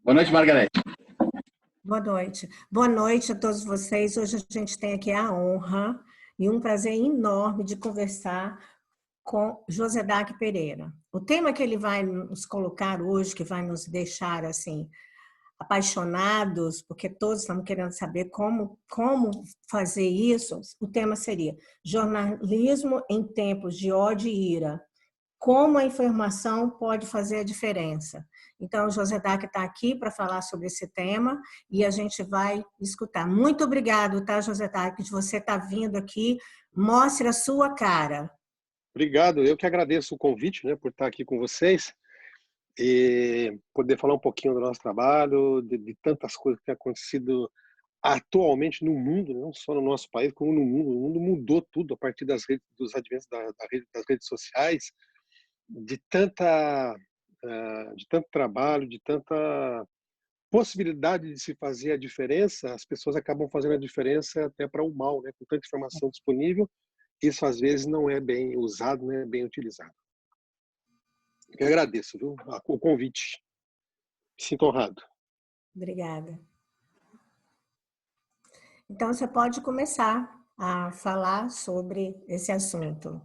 Boa noite, Margarete. Boa noite. Boa noite a todos vocês. Hoje a gente tem aqui a honra e um prazer enorme de conversar com Josedac Pereira. O tema que ele vai nos colocar hoje, que vai nos deixar assim apaixonados, porque todos estamos querendo saber como fazer isso, o tema seria jornalismo em tempos de ódio e ira. Como a informação pode fazer a diferença. Então, o Josedac está aqui para falar sobre esse tema e a gente vai escutar. Muito obrigado, tá, Josedac, de você estar vindo aqui. Mostre a sua cara. Obrigado, eu que agradeço o convite, né, por estar aqui com vocês e poder falar um pouquinho do nosso trabalho, de tantas coisas que têm acontecido atualmente no mundo, não só no nosso país, como no mundo. O mundo mudou tudo a partir dos adventos das redes sociais, de tanto trabalho, de tanta possibilidade de se fazer a diferença. As pessoas acabam fazendo a diferença até para o mal, né? Com tanta informação disponível, isso às vezes não é bem usado, não é bem utilizado. Eu agradeço, viu, o convite. Me sinto honrado. Obrigada. Então, você pode começar a falar sobre esse assunto.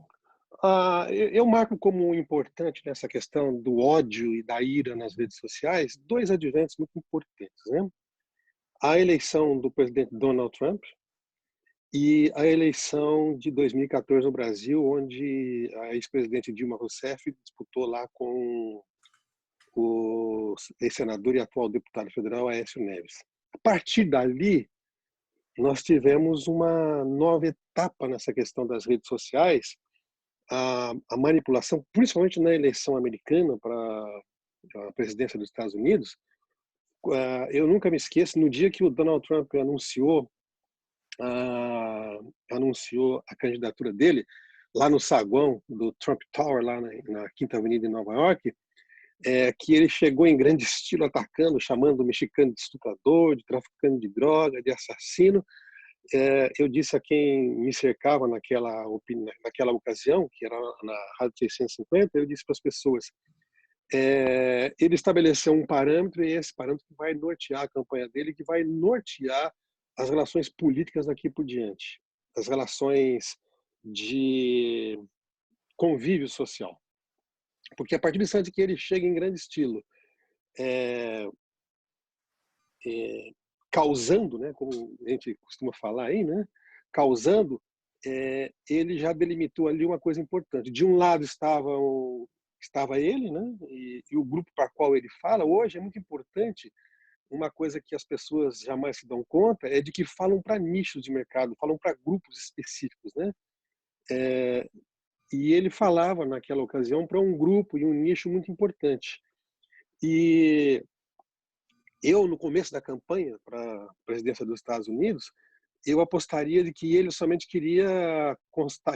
Eu marco como importante nessa questão do ódio e da ira nas redes sociais dois adventos muito importantes, né? A eleição do presidente Donald Trump e a eleição de 2014 no Brasil, onde a ex-presidente Dilma Rousseff disputou lá com o ex-senador e atual deputado federal Aécio Neves. A partir dali, nós tivemos uma nova etapa nessa questão das redes sociais, a manipulação, principalmente na eleição americana para a presidência dos Estados Unidos. Eu nunca me esqueço, no dia que o Donald Trump anunciou a candidatura dele, lá no saguão do Trump Tower, lá na Quinta Avenida em Nova York, que ele chegou em grande estilo atacando, chamando o mexicano de estuprador, de traficante de droga, de assassino. Eu disse a quem me cercava naquela ocasião, que era na Rádio 650, eu disse para as pessoas, ele estabeleceu um parâmetro e esse parâmetro vai nortear a campanha dele, que vai nortear as relações políticas daqui por diante, as relações de convívio social. Porque a partir do instante que ele chega em grande estilo, causando, né, como a gente costuma falar aí, né, causando, ele já delimitou ali uma coisa importante. De um lado estava ele, né, e o grupo para qual ele fala. Hoje é muito importante, uma coisa que as pessoas jamais se dão conta é de que falam para nichos de mercado, falam para grupos específicos, né? E ele falava naquela ocasião para um grupo e um nicho muito importante. E eu, no começo da campanha para a presidência dos Estados Unidos, eu apostaria de que ele somente queria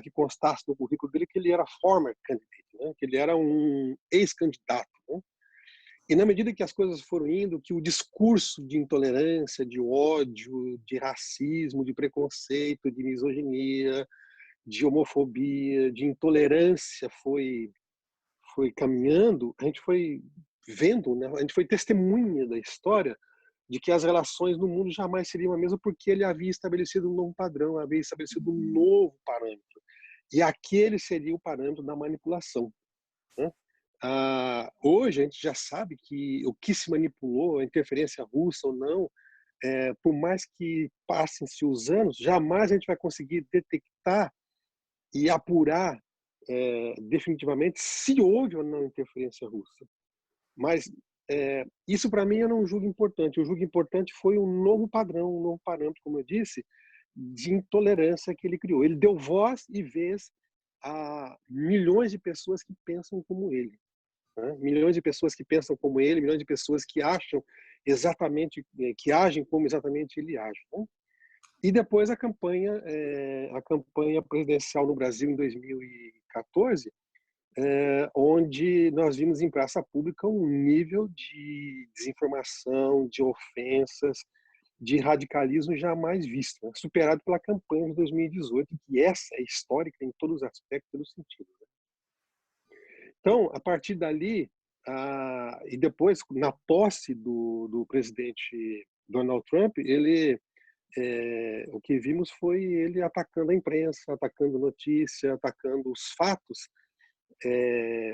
que constasse no currículo dele que ele era former candidate, né? Que ele era um ex-candidato, né? E na medida que as coisas foram indo, que o discurso de intolerância, de ódio, de racismo, de preconceito, de misoginia, de homofobia, de intolerância foi caminhando, a gente foi vendo, né? A gente foi testemunha da história de que as relações no mundo jamais seriam a mesma, porque ele havia estabelecido um novo padrão, havia estabelecido um novo parâmetro. E aquele seria o parâmetro da manipulação, né? Hoje a gente já sabe que o que se manipulou, a interferência russa ou não, por mais que passem-se os anos, jamais a gente vai conseguir detectar e apurar definitivamente se houve ou não interferência russa. Mas isso para mim eu não julgo importante. Eu julgo importante foi um novo padrão, um novo parâmetro, como eu disse, de intolerância que ele criou. Ele deu voz e vez a milhões de pessoas que pensam como ele, né? Milhões de pessoas que pensam como ele, milhões de pessoas que acham exatamente, que agem como exatamente ele age, né? E depois a campanha presidencial no Brasil em 2014, onde nós vimos em praça pública um nível de desinformação, de ofensas, de radicalismo jamais visto, né? Superado pela campanha de 2018, que essa é histórica em todos os aspectos, todos os sentidos, né? Então, a partir dali, E depois, na posse do presidente Donald Trump, o que vimos foi ele atacando a imprensa, atacando notícia, atacando os fatos,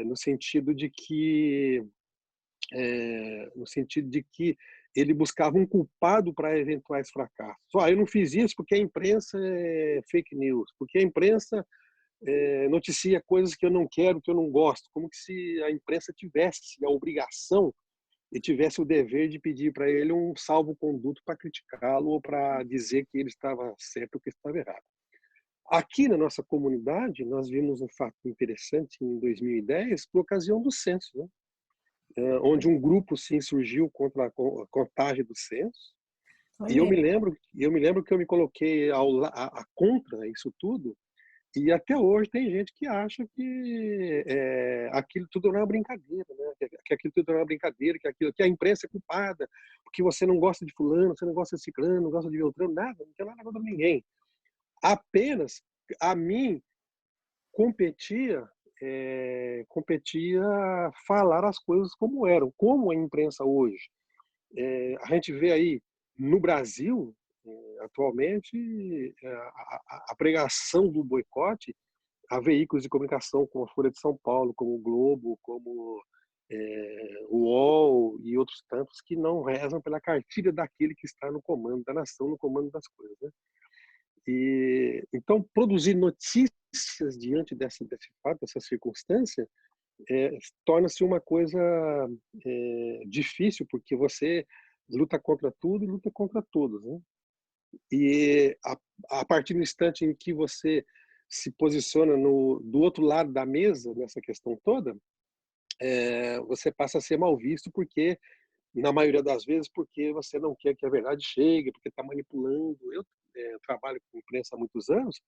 no sentido de que ele buscava um culpado para eventuais fracassos. Eu não fiz isso porque a imprensa é fake news, porque a imprensa noticia coisas que eu não quero, que eu não gosto, como se a imprensa tivesse a obrigação e tivesse o dever de pedir para ele um salvo-conduto para criticá-lo ou para dizer que ele estava certo ou que estava errado. Aqui na nossa comunidade, nós vimos um fato interessante em 2010, por ocasião do censo, né? Onde um grupo se insurgiu contra a contagem do censo. Foi E eu me mesmo. lembro que eu me coloquei contra isso tudo. E até hoje tem gente que acha que aquilo tudo não é uma brincadeira, né? Que aquilo tudo não é uma brincadeira, que a imprensa é culpada, porque você não gosta de fulano, você não gosta de ciclano, não gosta de beltrano, nada, não tem nada contra ninguém. Apenas a mim competia falar as coisas como eram, como a imprensa hoje. A gente vê aí no Brasil, atualmente, a pregação do boicote a veículos de comunicação como a Folha de São Paulo, como o Globo, como o UOL e outros tantos que não rezam pela cartilha daquele que está no comando da nação, no comando das coisas, né? E então produzir notícias diante desse fato, dessa circunstância, torna-se uma coisa difícil, porque você luta contra tudo e luta contra todos, né? E a partir do instante em que você se posiciona do outro lado da mesa nessa questão toda, você passa a ser mal visto porque, na maioria das vezes, porque você não quer que a verdade chegue, porque está manipulando. Eu trabalho com imprensa há muitos anos.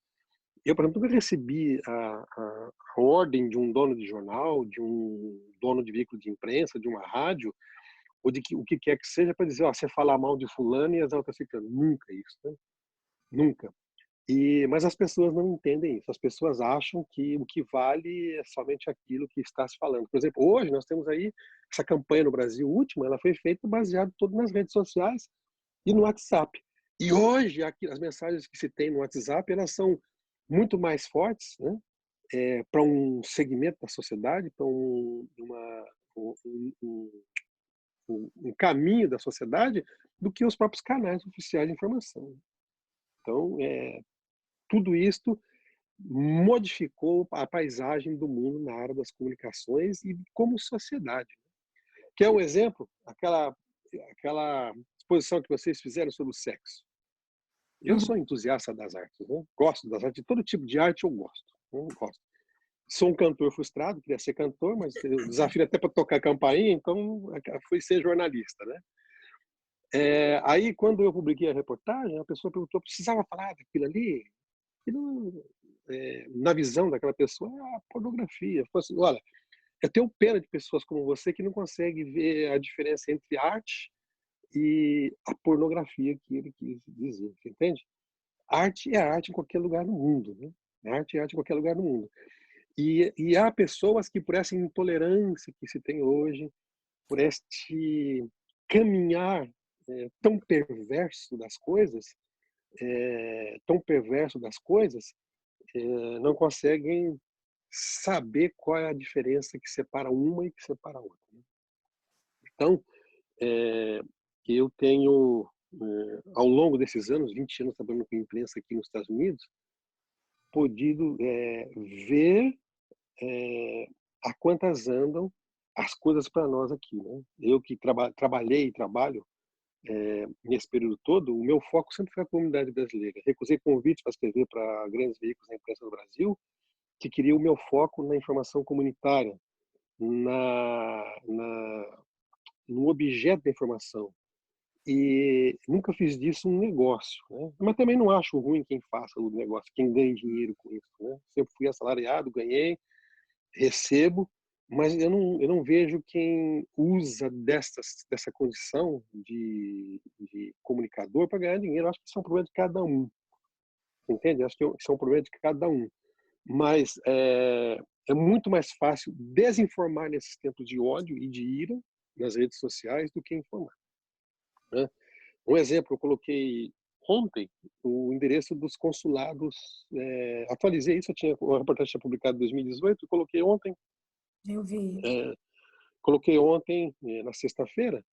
Eu, por exemplo, nunca recebi a ordem de um dono de jornal, de um dono de veículo de imprensa, de uma rádio, ou de o que quer que seja, para dizer, você falar mal de fulano e exalta ciclano. Nunca isso, né? Nunca. Mas as pessoas não entendem isso. As pessoas acham que o que vale é somente aquilo que está se falando. Por exemplo, hoje nós temos aí essa campanha no Brasil última, ela foi feita baseada todo nas redes sociais e no WhatsApp. E hoje as mensagens que se tem no WhatsApp, elas são muito mais fortes, né? Para um segmento da sociedade, para um caminho da sociedade, do que os próprios canais oficiais de informação. Então, tudo isto modificou a paisagem do mundo na área das comunicações e como sociedade. Quer um exemplo? Aquela exposição que vocês fizeram sobre o sexo. Eu Uhum. sou entusiasta das artes, né? Gosto das artes, de todo tipo de arte eu gosto. Gosto. Sou um cantor frustrado, queria ser cantor, mas eu desafio até para tocar campainha, então fui ser jornalista, né? Aí, quando eu publiquei a reportagem, a pessoa perguntou, precisava falar daquilo ali? Aquilo, na visão daquela pessoa, é a pornografia. Eu falei assim, olha, eu tenho pena de pessoas como você que não consegue ver a diferença entre arte e a pornografia que ele quis dizer, você entende? Arte é arte em qualquer lugar do mundo, né? Arte é arte em qualquer lugar do mundo. E há pessoas que, por essa intolerância que se tem hoje, por este caminhar tão perverso das coisas, não conseguem saber qual é a diferença que separa uma e que separa a outra, né? Então, eu tenho, ao longo desses anos, 20 anos trabalhando com imprensa aqui nos Estados Unidos, podido ver a quantas andam as coisas para nós aqui, né? Eu que trabalhei e trabalho nesse período todo, o meu foco sempre foi a comunidade brasileira. Recusei convites para escrever para grandes veículos da imprensa do Brasil, que queria o meu foco na informação comunitária, no objeto da informação. E nunca fiz disso um negócio, né? Mas também não acho ruim quem faça o negócio, quem ganha dinheiro com isso, né? Sempre fui assalariado, ganhei, recebo, mas eu não vejo quem usa dessa condição de comunicador para ganhar dinheiro. Eu acho que isso é um problema de cada um, entende? Eu acho que isso é um problema de cada um. Mas é muito mais fácil desinformar nesses tempos de ódio e de ira nas redes sociais do que informar, né? Um exemplo, eu coloquei ontem o endereço dos consulados, atualizei isso, a reportagem tinha publicado em 2018, coloquei ontem, Eu vi. na sexta-feira,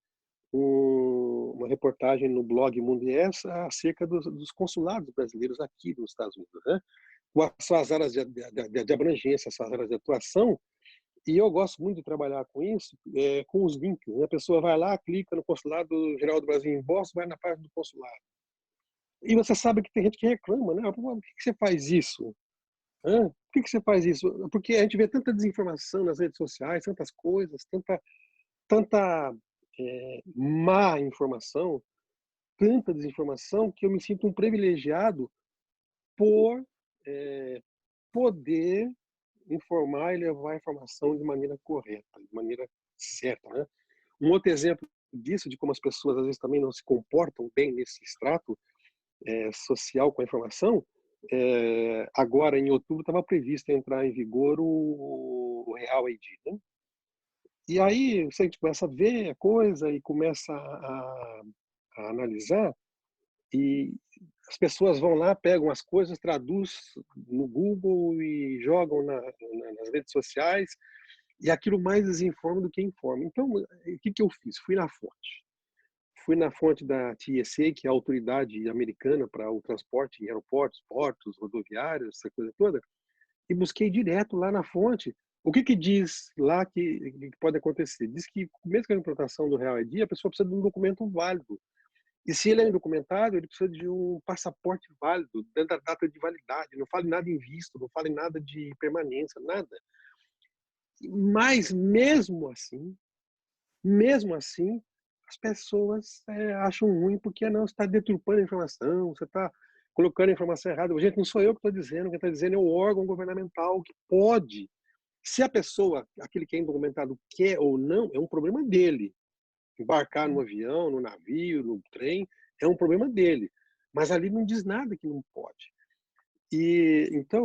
uma reportagem no blog Mundies acerca dos consulados brasileiros aqui nos Estados Unidos, né? Com as suas áreas de abrangência, as suas áreas de atuação, e eu gosto muito de trabalhar com isso, com os links, né? A pessoa vai lá, clica no Consulado Geral do Brasil em Boston, vai na página do consulado. E você sabe que tem gente que reclama, né? Por que você faz isso? Hã? Por que você faz isso? Porque a gente vê tanta desinformação nas redes sociais, tantas coisas, tanta má informação, tanta desinformação, que eu me sinto um privilegiado por poder informar e levar a informação de maneira correta, de maneira certa, né? Um outro exemplo disso, de como as pessoas às vezes também não se comportam bem nesse extrato social com a informação, agora em outubro estava previsto entrar em vigor o Real ID, né? E aí você a gente começa a ver a coisa e começa a analisar, e as pessoas vão lá, pegam as coisas, traduz no Google e jogam nas redes sociais, e aquilo mais desinforma do que informa. Então, o que eu fiz? Fui na fonte. Fui na fonte da TSA, que é a autoridade americana para o transporte em aeroportos, portos, rodoviários, essa coisa toda, e busquei direto lá na fonte. O que diz lá que pode acontecer? Diz que, mesmo com a implantação do Real ID, a pessoa precisa de um documento válido. E se ele é indocumentado, ele precisa de um passaporte válido, dentro da data de validade. Não fale nada em visto, não fale nada de permanência, nada. Mas, mesmo assim, as pessoas acham ruim porque não, você está deturpando a informação, você está colocando a informação errada. Gente, não sou eu que estou dizendo, quem está dizendo é o órgão governamental que pode. Se a pessoa, aquele que é indocumentado, quer ou não, é um problema dele. Embarcar no avião, no navio, no trem, é um problema dele. Mas ali não diz nada que não pode. E então,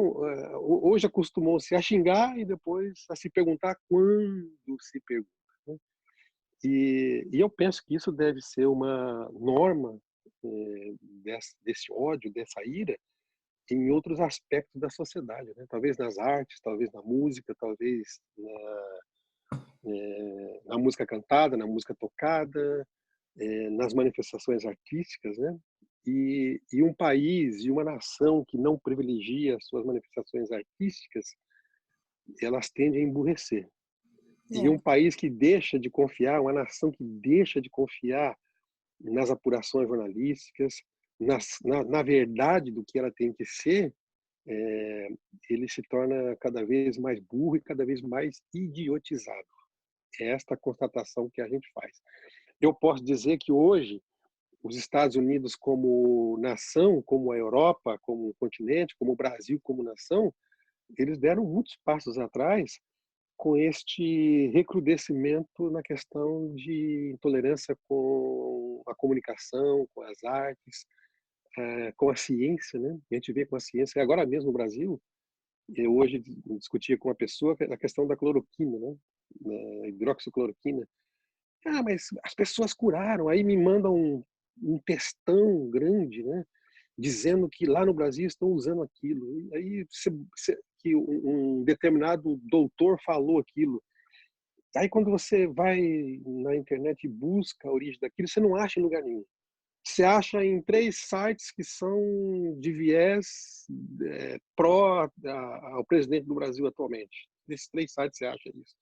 hoje acostumou-se a xingar e depois a se perguntar quando se pergunta, né? E eu penso que isso deve ser uma norma desse ódio, dessa ira, em outros aspectos da sociedade, né? Talvez nas artes, talvez na música, talvez na música cantada, na música tocada, nas manifestações artísticas, né? E um país e uma nação que não privilegia as suas manifestações artísticas, elas tendem a emburrecer. E um É. país que deixa de confiar, uma nação que deixa de confiar nas apurações jornalísticas, na verdade do que ela tem que ser, ele se torna cada vez mais burro e cada vez mais idiotizado. É esta constatação que a gente faz. Eu posso dizer que hoje os Estados Unidos como nação, como a Europa, como continente, como o Brasil como nação, eles deram muitos passos atrás com este recrudescimento na questão de intolerância com a comunicação, com as artes, com a ciência, né? A gente vê com a ciência, agora mesmo no Brasil, eu hoje discutia com uma pessoa a questão da cloroquina, né? Da hidroxicloroquina. Ah, mas as pessoas curaram. Aí me mandam um textão grande, né? Dizendo que lá no Brasil estão usando aquilo. E aí que um determinado doutor falou aquilo. Aí quando você vai na internet e busca a origem daquilo, você não acha em lugar nenhum. Você acha em 3 sites que são de viés pró ao presidente do Brasil atualmente. Nesses 3 sites você acha isso.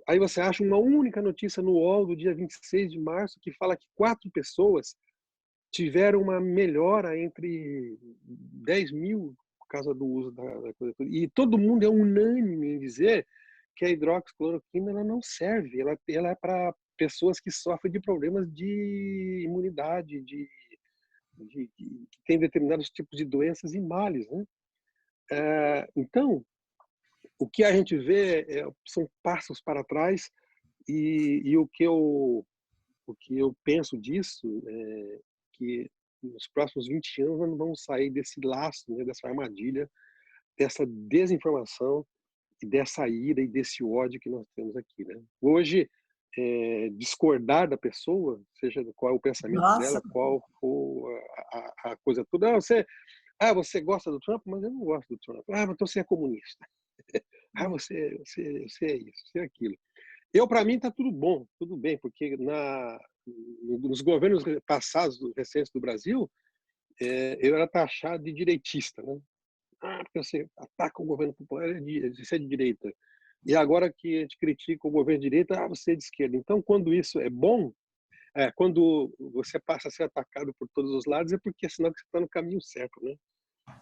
Aí você acha uma única notícia no UOL do dia 26 de março que fala que 4 pessoas tiveram uma melhora entre 10.000 por causa do uso da coisa. E todo mundo é unânime em dizer que a hidroxicloroquina ela não serve, ela é para pessoas que sofrem de problemas de imunidade, que têm determinados tipos de doenças e males, né? Então, o que a gente vê são passos para trás e o que eu penso disso é que nos próximos 20 anos nós não vamos sair desse laço, né, dessa armadilha dessa desinformação e dessa ira e desse ódio que nós temos aqui, né? Hoje, discordar da pessoa, seja qual é o pensamento Nossa, dela, qual for a coisa toda. Você gosta do Trump, mas eu não gosto do Trump. Então você é comunista. Você é isso, você é aquilo. Para mim, está tudo bom, tudo bem, porque nos governos passados, recentes do Brasil, eu era taxado de direitista, né? Porque você ataca o governo popular, você é de direita. E agora que a gente critica o governo de direita, você é de esquerda. Então, quando isso é bom, quando você passa a ser atacado por todos os lados, é porque é sinal que você está no caminho certo, né?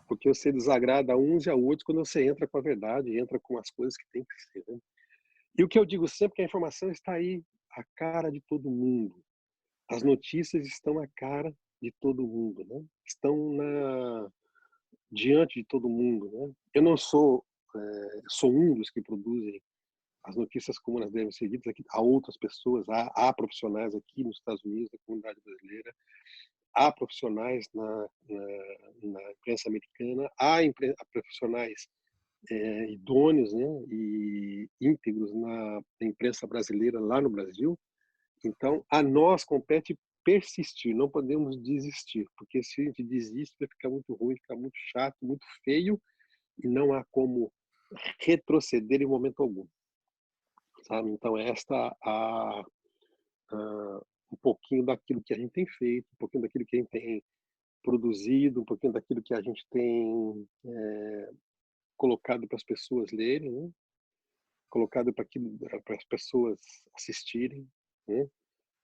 Porque você desagrada a uns e a outros quando você entra com a verdade, entra com as coisas que tem que ser, né? E o que eu digo sempre é que a informação está aí, à cara de todo mundo. As notícias estão à cara de todo mundo, né? Estão diante de todo mundo, né? Eu não sou sou um dos que produzem as notícias como elas devem ser ditas aqui. Há outras pessoas, há profissionais aqui nos Estados Unidos, da comunidade brasileira, há profissionais na imprensa americana, há profissionais idôneos, né, e íntegros na imprensa brasileira lá no Brasil. Então, a nós compete persistir, não podemos desistir, porque se a gente desiste vai ficar muito ruim, ficar muito chato, muito feio, e não há como retroceder em momento algum, sabe? Então, um pouquinho daquilo que a gente tem feito, um pouquinho daquilo que a gente tem produzido, um pouquinho daquilo que a gente tem colocado para as pessoas lerem, né? Colocado para as pessoas assistirem, né?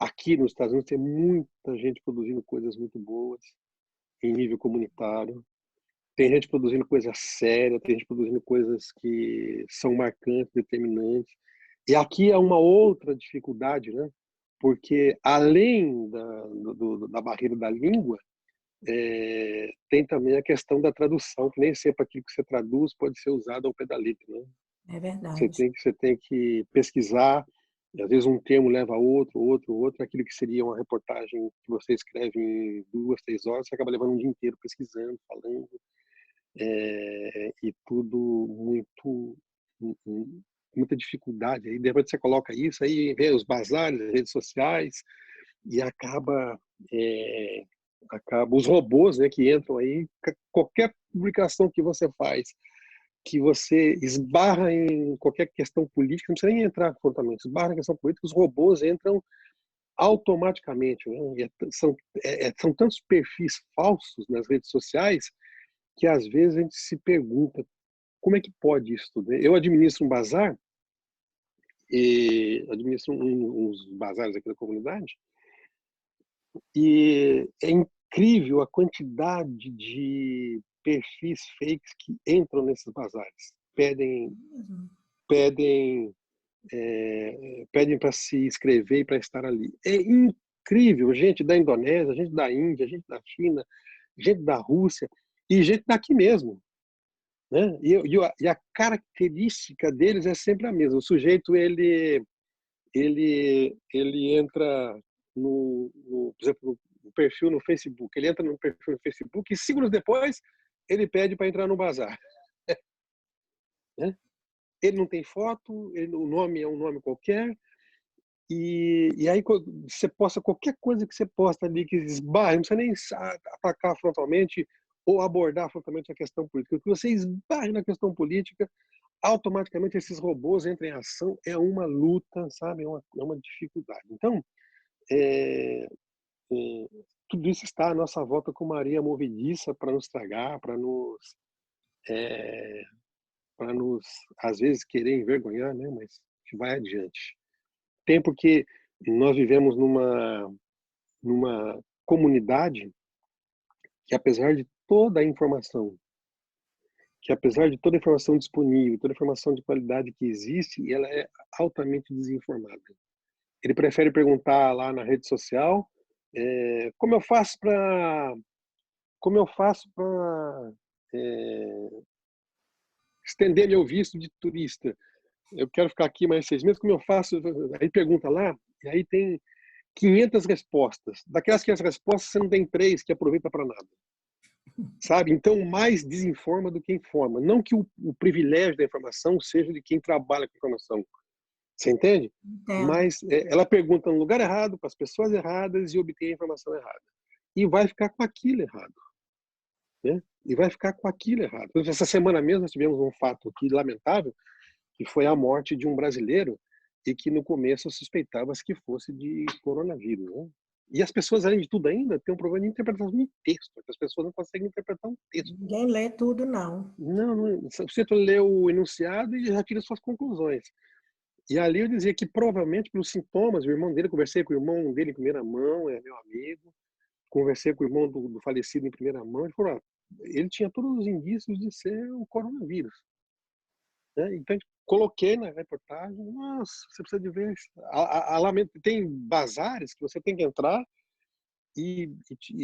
Aqui nos Estados Unidos tem muita gente produzindo coisas muito boas em nível comunitário. Tem gente produzindo coisa séria, tem gente produzindo coisas que são marcantes, determinantes. E aqui é uma outra dificuldade, né? Porque além da barreira da língua, tem também a questão da tradução, que nem sempre aquilo que você traduz pode ser usado ao pé da letra, né? é Você verdade. tem que pesquisar, e às vezes um termo leva a outro, aquilo que seria uma reportagem que você escreve em 2, 3 horas, você acaba levando um dia inteiro pesquisando, falando, e tudo muita dificuldade. Aí depois você coloca isso, aí vê os bazares, as redes sociais, e acaba os robôs, né, que entram aí, qualquer publicação que você faz, que você esbarra em qualquer questão política, não precisa nem entrar frontalmente, esbarra em questão política, os robôs entram automaticamente, né? São tantos perfis falsos nas redes sociais que às vezes a gente se pergunta como é que pode isso tudo, né? Eu administro um bazar, e administro uns bazares aqui da comunidade, e é incrível a quantidade de perfis fakes que entram nesses bazares. Pedem pedem para se inscrever e para estar ali. É incrível, gente da Indonésia, gente da Índia, gente da China, gente da Rússia e gente daqui mesmo, né? E a característica deles é sempre a mesma. O sujeito ele entra por exemplo, no perfil no Facebook. Ele entra no perfil no Facebook e segundos depois ele pede para entrar no bazar, né? Ele não tem foto, o nome é um nome qualquer, e aí você posta qualquer coisa que você posta ali que esbarre, não precisa nem atacar frontalmente ou abordar frontalmente a questão política. O que você esbarre na questão política, automaticamente esses robôs entram em ação, é uma luta, sabe? É uma dificuldade. Então, é, é, tudo isso está à nossa volta com Maria movediça para nos tragar, para nos, às vezes, querer envergonhar, né? Mas a gente vai adiante. Tempo que nós vivemos numa comunidade que, apesar de toda a informação, que apesar de toda a informação disponível, toda a informação de qualidade que existe, ela é altamente desinformada. Ele prefere perguntar lá na rede social como eu faço para estender meu visto de turista. Eu quero ficar aqui mais 6 meses, como eu faço? Aí pergunta lá, e aí tem 500 respostas. Daquelas 500 respostas, você não tem 3 que aproveita para nada. sabe? Então, mais desinforma do que informa. Não que o privilégio da informação seja de quem trabalha com informação. Você entende? Entendo. Mas ela pergunta no lugar errado, para as pessoas erradas e obtém a informação errada. E vai ficar com aquilo errado. Né? E vai ficar com aquilo errado. Essa semana mesmo nós tivemos um fato aqui lamentável, que foi a morte de um brasileiro e que no começo suspeitava-se que fosse de coronavírus. Né? E as pessoas, além de tudo ainda, têm um problema de interpretação de texto. As pessoas não conseguem interpretar um texto. Ninguém lê tudo, não. Não, você lê o enunciado e já tira suas conclusões. E ali eu dizia que provavelmente pelos sintomas, o irmão dele, conversei com o irmão dele em primeira mão, é meu amigo, conversei com o irmão do falecido em primeira mão, ele falou, ele tinha todos os indícios de ser o coronavírus. Né? Então, coloquei na reportagem, nossa, você precisa de ver. Tem bazares que você tem que entrar e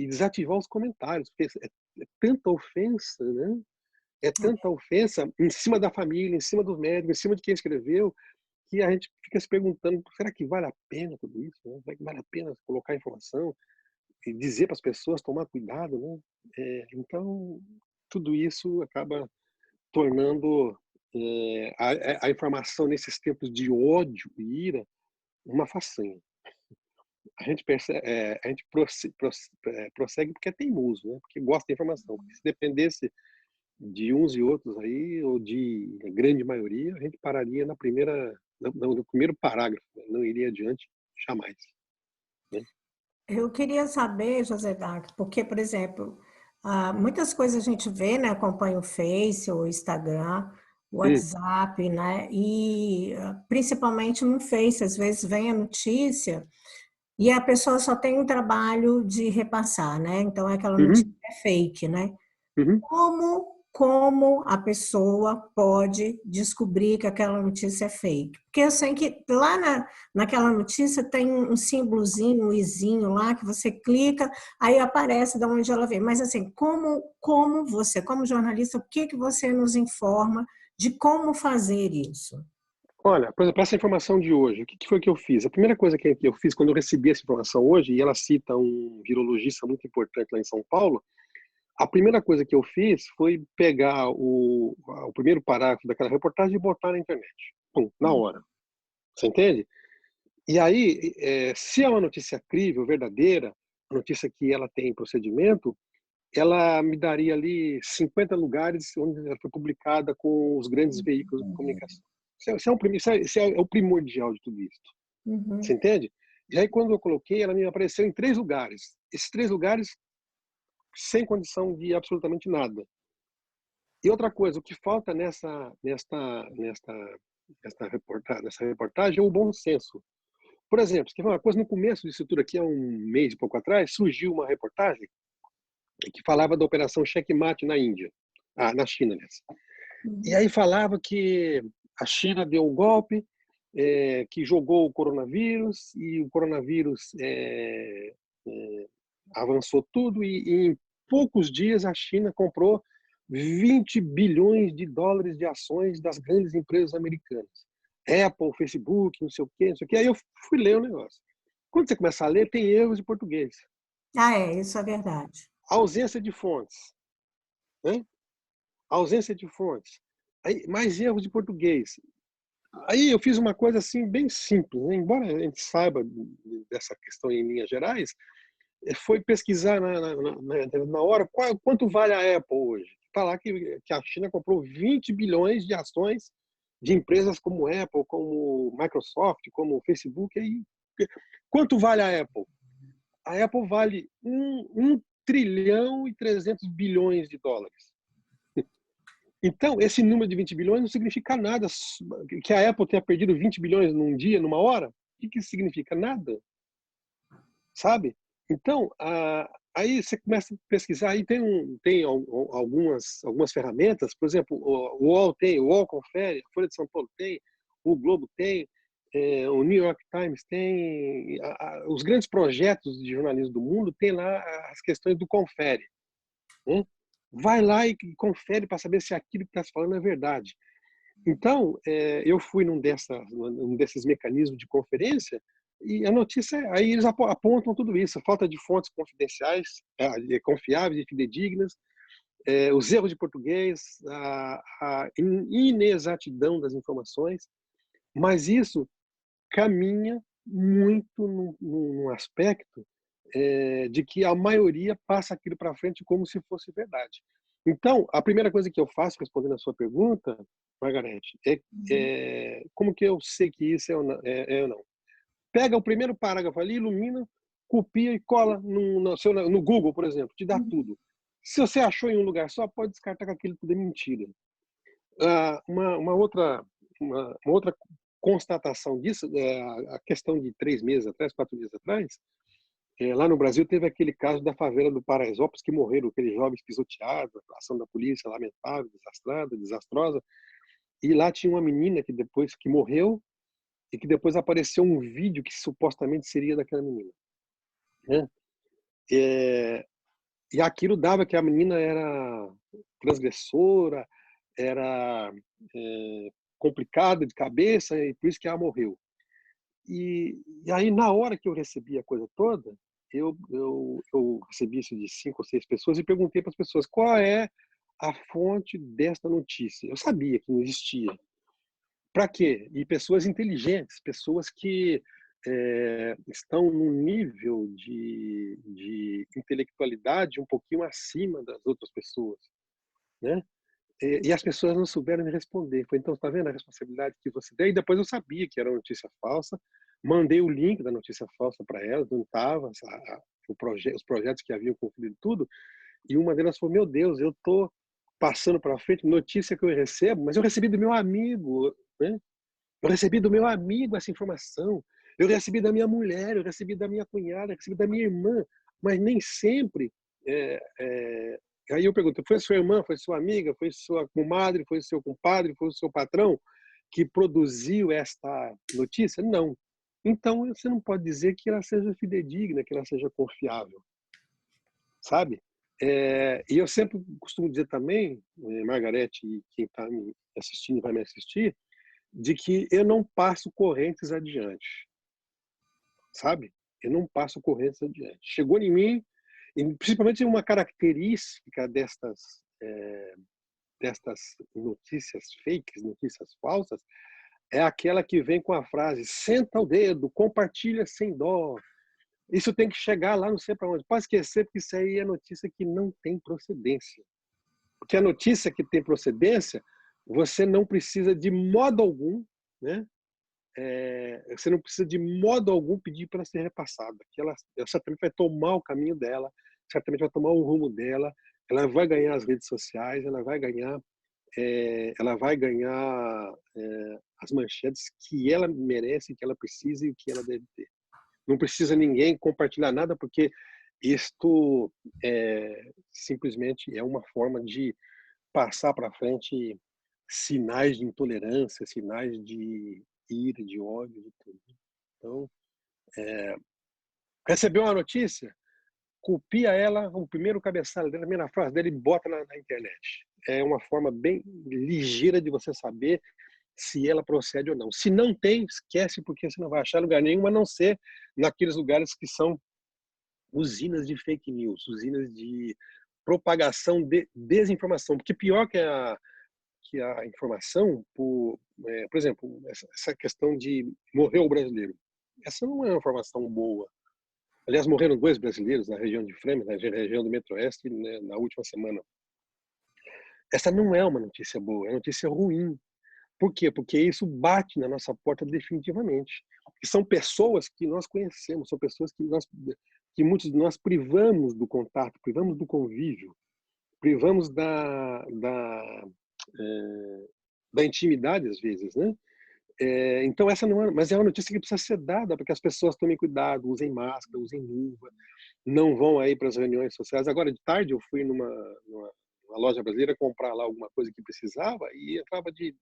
desativar os comentários, porque é tanta ofensa, né? É tanta ofensa em cima da família, em cima dos médicos, em cima de quem escreveu, que a gente fica se perguntando, será que vale a pena tudo isso? Né? Será que vale a pena colocar informação e dizer para as pessoas tomar cuidado? Né? Então, tudo isso acaba tornando a informação nesses tempos de ódio e ira uma façanha. A gente, a gente prossegue porque é teimoso, né? Porque gosta da informação. Porque se dependesse de uns e outros aí, ou de grande maioria, a gente pararia no primeiro parágrafo, né? Não iria adiante jamais. Né? Eu queria saber, José Dark, porque, por exemplo, muitas coisas a gente vê, né? Acompanha o Face, o Instagram, o Hum, WhatsApp, né? E principalmente no Face, às vezes vem a notícia e a pessoa só tem um trabalho de repassar, né? Então, aquela notícia uhum, é fake, né? uhum. Como a pessoa pode descobrir que aquela notícia é fake? Porque eu sei que lá naquela notícia tem um símbolozinho, um izinho lá, que você clica, aí aparece de onde ela vem. Mas assim, como você, como jornalista, o que você nos informa de como fazer isso? Olha, por exemplo, essa informação de hoje, o que foi que eu fiz? A primeira coisa que eu fiz quando eu recebi essa informação hoje, e ela cita um virologista muito importante lá em São Paulo, a primeira coisa que eu fiz foi pegar o primeiro parágrafo daquela reportagem e botar na internet. Pum, na hora. Você entende? E aí, se é uma notícia crível, verdadeira, a notícia que ela tem procedimento, ela me daria ali 50 lugares onde ela foi publicada com os grandes veículos de comunicação. Isso é o primordial de tudo isso. Você Uhum. entende? E aí, quando eu coloquei, ela me apareceu em 3 lugares. Esses 3 lugares sem condição de absolutamente nada. E outra coisa, o que falta nessa reportagem é o bom senso. Por exemplo, quer ver uma coisa? No começo disso tudo aqui, há um mês e pouco atrás, surgiu uma reportagem que falava da operação Checkmate na Índia, na China, aliás. E Uhum. aí falava que a China deu um golpe, que jogou o coronavírus, e o coronavírus avançou tudo, e em poucos dias a China comprou 20 bilhões de dólares de ações das grandes empresas americanas. Apple, Facebook, não sei o quê, não sei o quê. Aí eu fui ler o negócio. Quando você começa a ler, tem erros de português. Ah, é, isso é verdade. Ausência de fontes. Né? Ausência de fontes. Aí, mais erros de português. Aí eu fiz uma coisa assim bem simples, né? Embora a gente saiba dessa questão em linhas gerais, foi pesquisar na hora quanto vale a Apple hoje. Está lá que a China comprou 20 bilhões de ações de empresas como Apple, como Microsoft, como Facebook. Aí, quanto vale a Apple? A Apple vale 1 trilhão e 300 bilhões de dólares. Então, esse número de 20 bilhões não significa nada. Que a Apple tenha perdido 20 bilhões num dia, numa hora, o que isso significa? Nada. Sabe? Então, aí você começa a pesquisar, aí tem algumas ferramentas, por exemplo, o UOL tem, o UOL confere, a Folha de São Paulo tem, o Globo tem, o New York Times tem, os grandes projetos de jornalismo do mundo tem lá as questões do confere. Né? Vai lá e confere para saber se aquilo que está se falando é verdade. Então, eu fui num desses mecanismos de conferência e a notícia, aí eles apontam tudo isso, falta de fontes confidenciais, confiáveis e fidedignas, os erros de português, a inexatidão das informações, mas isso caminha muito num aspecto de que a maioria passa aquilo para frente como se fosse verdade. Então, a primeira coisa que eu faço, respondendo a sua pergunta, Margarete, como que eu sei que isso é ou não? Pega o primeiro parágrafo ali, ilumina, copia e cola no Google, por exemplo, te dá tudo. Se você achou em um lugar só, pode descartar que aquilo tudo é mentira. Uma outra constatação disso, a questão de 3 meses atrás, 4 meses atrás, lá no Brasil teve aquele caso da favela do Paraisópolis, que morreram aqueles jovens pisoteados, a ação da polícia lamentável, desastrosa, e lá tinha uma menina que morreu, e que depois apareceu um vídeo que supostamente seria daquela menina, né? E aquilo dava que a menina era transgressora, era complicada de cabeça, e por isso que ela morreu. E aí, na hora que eu recebi a coisa toda, eu recebi isso de 5 ou 6 pessoas e perguntei para as pessoas qual é a fonte desta notícia. Eu sabia que não existia. Para quê? E pessoas inteligentes, pessoas que estão num nível de intelectualidade um pouquinho acima das outras pessoas, né? E as pessoas não souberam me responder. Foi, então, está vendo a responsabilidade que você tem? E depois eu sabia que era uma notícia falsa, mandei o link da notícia falsa para elas, não estava os projetos que haviam concluído tudo, e uma delas falou, meu Deus, eu estou passando para frente notícia que eu recebo, mas eu recebi do meu amigo, né? Eu recebi do meu amigo essa informação, eu recebi da minha mulher, eu recebi da minha cunhada, eu recebi da minha irmã, mas nem sempre. Aí eu pergunto, foi sua irmã, foi sua amiga, foi sua comadre, foi seu compadre, foi o seu patrão que produziu esta notícia? Não. Então você não pode dizer que ela seja fidedigna, que ela seja confiável, sabe? E eu sempre costumo dizer também, Margarete, e quem está me assistindo e vai me assistir, de que eu não passo correntes adiante, sabe? Eu não passo correntes adiante. Chegou em mim, e principalmente uma característica destas notícias fakes, notícias falsas, é aquela que vem com a frase: senta o dedo, compartilha sem dó. Isso tem que chegar lá não sei para onde. Pode esquecer, porque isso aí é notícia que não tem procedência. Porque a notícia que tem procedência, você não precisa de modo algum, né? Você não precisa de modo algum pedir para ser repassada. Que ela certamente vai tomar o caminho dela, certamente vai tomar o rumo dela, ela vai ganhar as redes sociais, ela vai ganhar as manchetes que ela merece, que ela precisa e o que ela deve ter. Não precisa ninguém compartilhar nada, porque isto simplesmente é uma forma de passar para frente sinais de intolerância, sinais de ira, de ódio, de tudo. Então, recebeu uma notícia, copia ela, o primeiro cabeçalho dela, a primeira frase dela e bota na internet. É uma forma bem ligeira de você saber se ela procede ou não. Se não tem, esquece, porque você não vai achar lugar nenhum, a não ser naqueles lugares que são usinas de fake news, usinas de propagação de desinformação. Porque pior que a informação, por exemplo, essa questão de morreu o brasileiro. Essa não é uma informação boa. Aliás, morreram 2 brasileiros na região de Fremes, na região do Metro-Oeste, né, na última semana. Essa não é uma notícia boa, é uma notícia ruim. Por quê? Porque isso bate na nossa porta definitivamente. E são pessoas que nós conhecemos, são pessoas que muitos de nós privamos do contato, privamos do convívio, privamos da intimidade às vezes, né? Então essa não é, mas é uma notícia que precisa ser dada para que as pessoas tomem cuidado, usem máscara, usem luva, não vão aí para as reuniões sociais. Agora de tarde eu fui numa loja brasileira comprar lá alguma coisa que precisava e eu estava de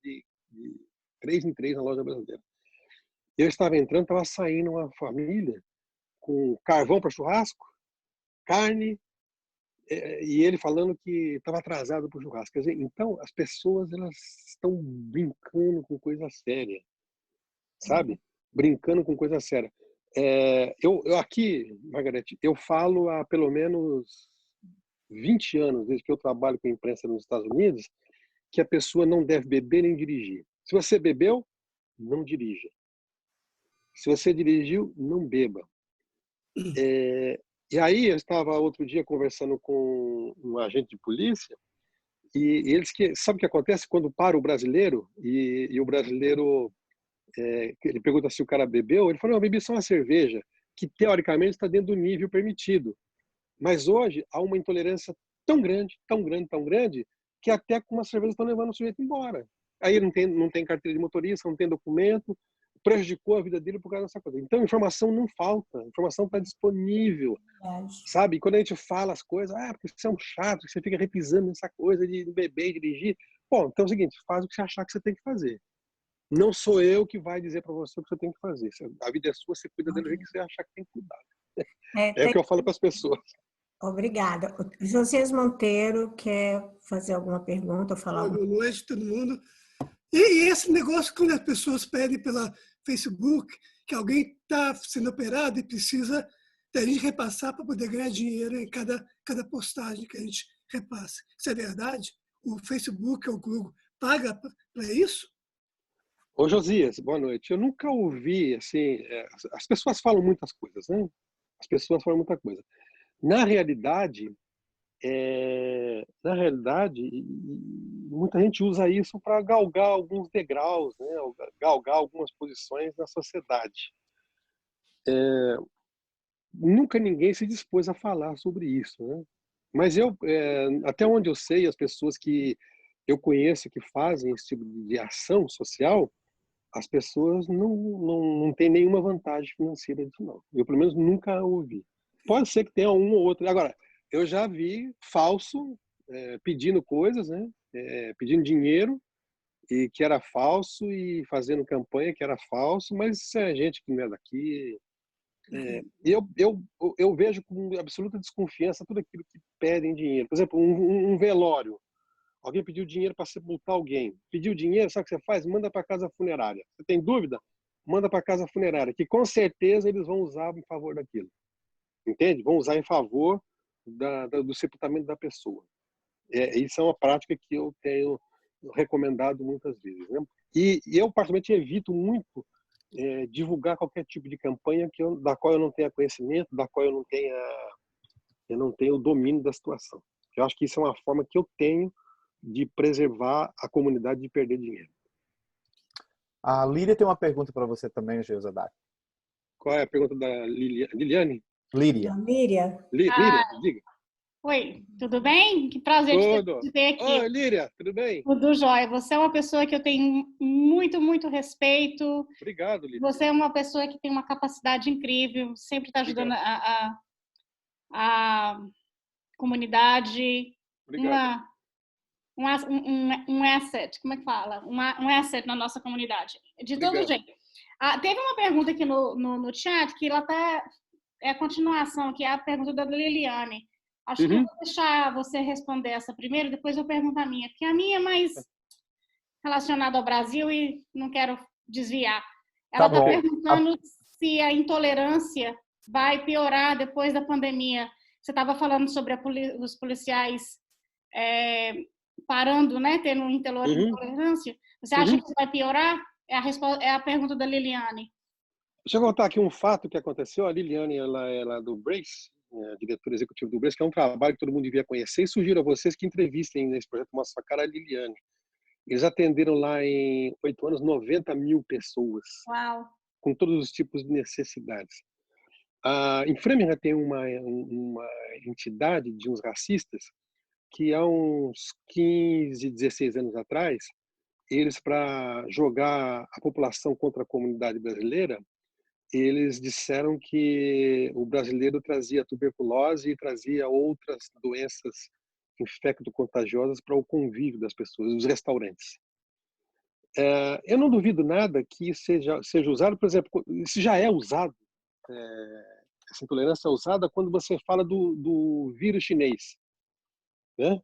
3 em 3 na loja brasileira. Eu estava entrando, estava saindo uma família com carvão para churrasco, carne, e ele falando que estava atrasado para o churrasco. Quer dizer, então as pessoas elas estão brincando com coisa séria, sabe? Brincando com coisa séria. Eu aqui, Margarete, eu falo há pelo menos 20 anos, desde que eu trabalho com imprensa nos Estados Unidos, que a pessoa não deve beber nem dirigir. Se você bebeu, não dirija. Se você dirigiu, não beba. E aí eu estava outro dia conversando com um agente de polícia e eles que sabe o que acontece quando para o brasileiro e o brasileiro ele pergunta se o cara bebeu, ele falou, não, eu bebi só uma cerveja, que teoricamente está dentro do nível permitido. Mas hoje há uma intolerância tão grande, tão grande, tão grande, que até com uma cerveja estão levando o sujeito embora. Aí não tem carteira de motorista, não tem documento, prejudicou a vida dele por causa dessa coisa. Então, informação não falta, informação está disponível, sabe? E quando a gente fala as coisas, porque você é um chato, você fica repisando essa coisa de beber e dirigir. Bom, então é o seguinte, faz o que você achar que você tem que fazer. Não sou eu que vai dizer para você o que você tem que fazer. A vida é sua, você cuida dele do jeito que você achar que tem que cuidar. É o que eu falo para as pessoas. Obrigada. O Josias Monteiro quer fazer alguma pergunta ou falar Boa noite, todo mundo. E esse negócio, quando as pessoas pedem pela Facebook que alguém está sendo operado e precisa da gente repassar para poder ganhar dinheiro em cada postagem que a gente repassa. Isso é verdade? O Facebook ou o Google paga para isso? Ô Josias, boa noite. Eu nunca ouvi, assim, as pessoas falam muitas coisas, né? As pessoas falam muita coisa. Na realidade, muita gente usa isso para galgar alguns degraus, né? Galgar algumas posições na sociedade. Nunca ninguém se dispôs a falar sobre isso, né? Mas até onde eu sei, as pessoas que eu conheço que fazem esse tipo de ação social, as pessoas não têm nenhuma vantagem financeira disso, não. Eu, pelo menos, nunca ouvi. Pode ser que tenha um ou outro. Agora, eu já vi falso pedindo coisas, né? Pedindo dinheiro, e que era falso, e fazendo campanha que era falso, mas isso é gente que não é daqui. Eu vejo com absoluta desconfiança tudo aquilo que pedem dinheiro. Por exemplo, um velório. Alguém pediu dinheiro para sepultar alguém. Pediu dinheiro, sabe o que você faz? Manda para a casa funerária. Você tem dúvida? Manda para a casa funerária, que com certeza eles vão usar em favor daquilo. Entende? Vão usar em favor do sepultamento da pessoa. Isso é uma prática que eu tenho recomendado muitas vezes, né? E eu, particularmente, evito muito divulgar qualquer tipo de campanha da qual eu não tenha conhecimento, da qual eu não tenha o domínio da situação. Eu acho que isso é uma forma que eu tenho de preservar a comunidade de perder dinheiro. A Líria tem uma pergunta para você também, Josadak. Qual é a pergunta da Liliane? Líria. Líria. Líria, diga. Oi, tudo bem? Que prazer de ter aqui. Oi, Líria, tudo bem? Tudo jóia. Você é uma pessoa que eu tenho muito, muito respeito. Obrigado, Líria. Você é uma pessoa que tem uma capacidade incrível, sempre está ajudando a comunidade. Obrigado. Um asset, como é que fala? Um asset na nossa comunidade. De todo jeito. Teve uma pergunta aqui no chat que ela é a continuação, que é a pergunta da Liliane. Acho que eu vou deixar você responder essa primeiro, depois eu pergunto a minha, porque a minha é mais relacionada ao Brasil e não quero desviar. Ela está perguntando se a intolerância vai piorar depois da pandemia. Você estava falando sobre os policiais parando, né, tendo intolerância. Você acha que isso vai piorar? É a pergunta da Liliane. Deixa eu contar aqui um fato que aconteceu. A Liliane, ela é lá do Brace, diretora executiva do Brace, que é um trabalho que todo mundo devia conhecer, e sugiro a vocês que entrevistem nesse projeto Mostra a Cara a Liliane. Eles atenderam lá em 8 anos 90 mil pessoas. Uau. Com todos os tipos de necessidades. Em Framingham tem uma entidade de uns racistas que há uns 15, 16 anos atrás, eles, para jogar a população contra a comunidade brasileira, eles disseram que o brasileiro trazia tuberculose e trazia outras doenças infecto-contagiosas para o convívio das pessoas, dos restaurantes. Eu não duvido nada que seja usado, por exemplo, isso já é usado, essa intolerância é usada quando você fala do vírus chinês, né?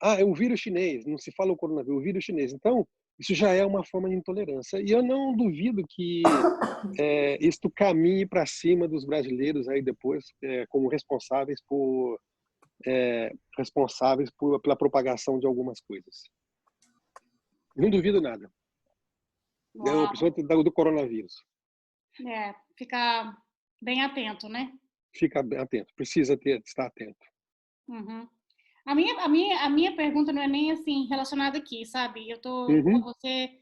É um vírus chinês, não se fala o coronavírus, o vírus chinês. Então, isso já é uma forma de intolerância. E eu não duvido que isto caminhe para cima dos brasileiros aí depois como responsáveis por responsáveis pela propagação de algumas coisas. Não duvido nada. Uau. Principalmente do coronavírus. Ficar bem atento, né? Fica bem atento, precisa estar atento. Uhum. A minha pergunta não é nem assim relacionada aqui, sabe? Eu tô igual você.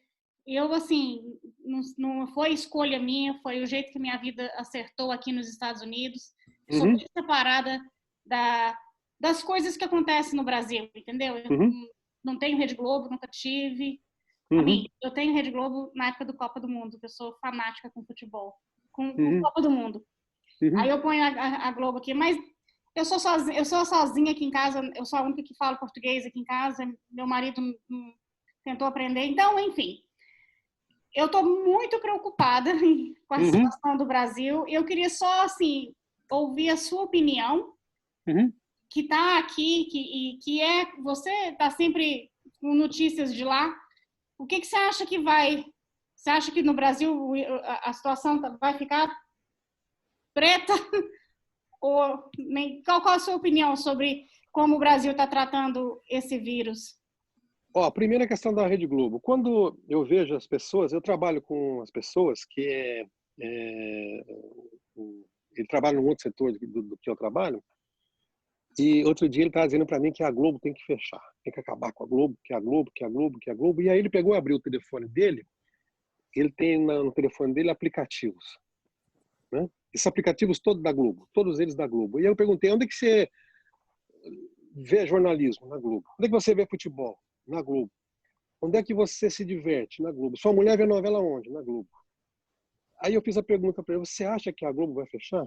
Eu, assim, não foi escolha minha, foi o jeito que minha vida acertou aqui nos Estados Unidos. Sou bem separada das coisas que acontecem no Brasil, entendeu? Eu não tenho Rede Globo, nunca tive. Eu tenho Rede Globo na época do Copa do Mundo, que eu sou fanática com futebol, com Copa do Mundo. Aí eu ponho a Globo aqui, mas eu sou sozinha aqui em casa, eu sou a única que fala português aqui em casa, meu marido tentou aprender, então, enfim. Eu estou muito preocupada com a situação do Brasil. Eu queria só, assim, ouvir a sua opinião, que está aqui, você está sempre com notícias de lá. O que você acha que vai... Você acha que no Brasil a situação vai ficar preta? Ou qual a sua opinião sobre como o Brasil está tratando esse vírus? A primeira questão da Rede Globo. Quando eu vejo as pessoas, eu trabalho com as pessoas que ele trabalha num outro setor do que eu trabalho, e outro dia ele estava dizendo para mim que a Globo tem que fechar, tem que acabar com a Globo, que a Globo, e aí ele pegou e abriu o telefone dele, ele tem no telefone dele aplicativos, né? Esses aplicativos todos da Globo, todos eles da Globo. E eu perguntei, onde é que você vê jornalismo? Na Globo. Onde é que você vê futebol? Na Globo. Onde é que você se diverte? Na Globo. Sua mulher vê novela onde? Na Globo. Aí eu fiz a pergunta para ele, você acha que a Globo vai fechar?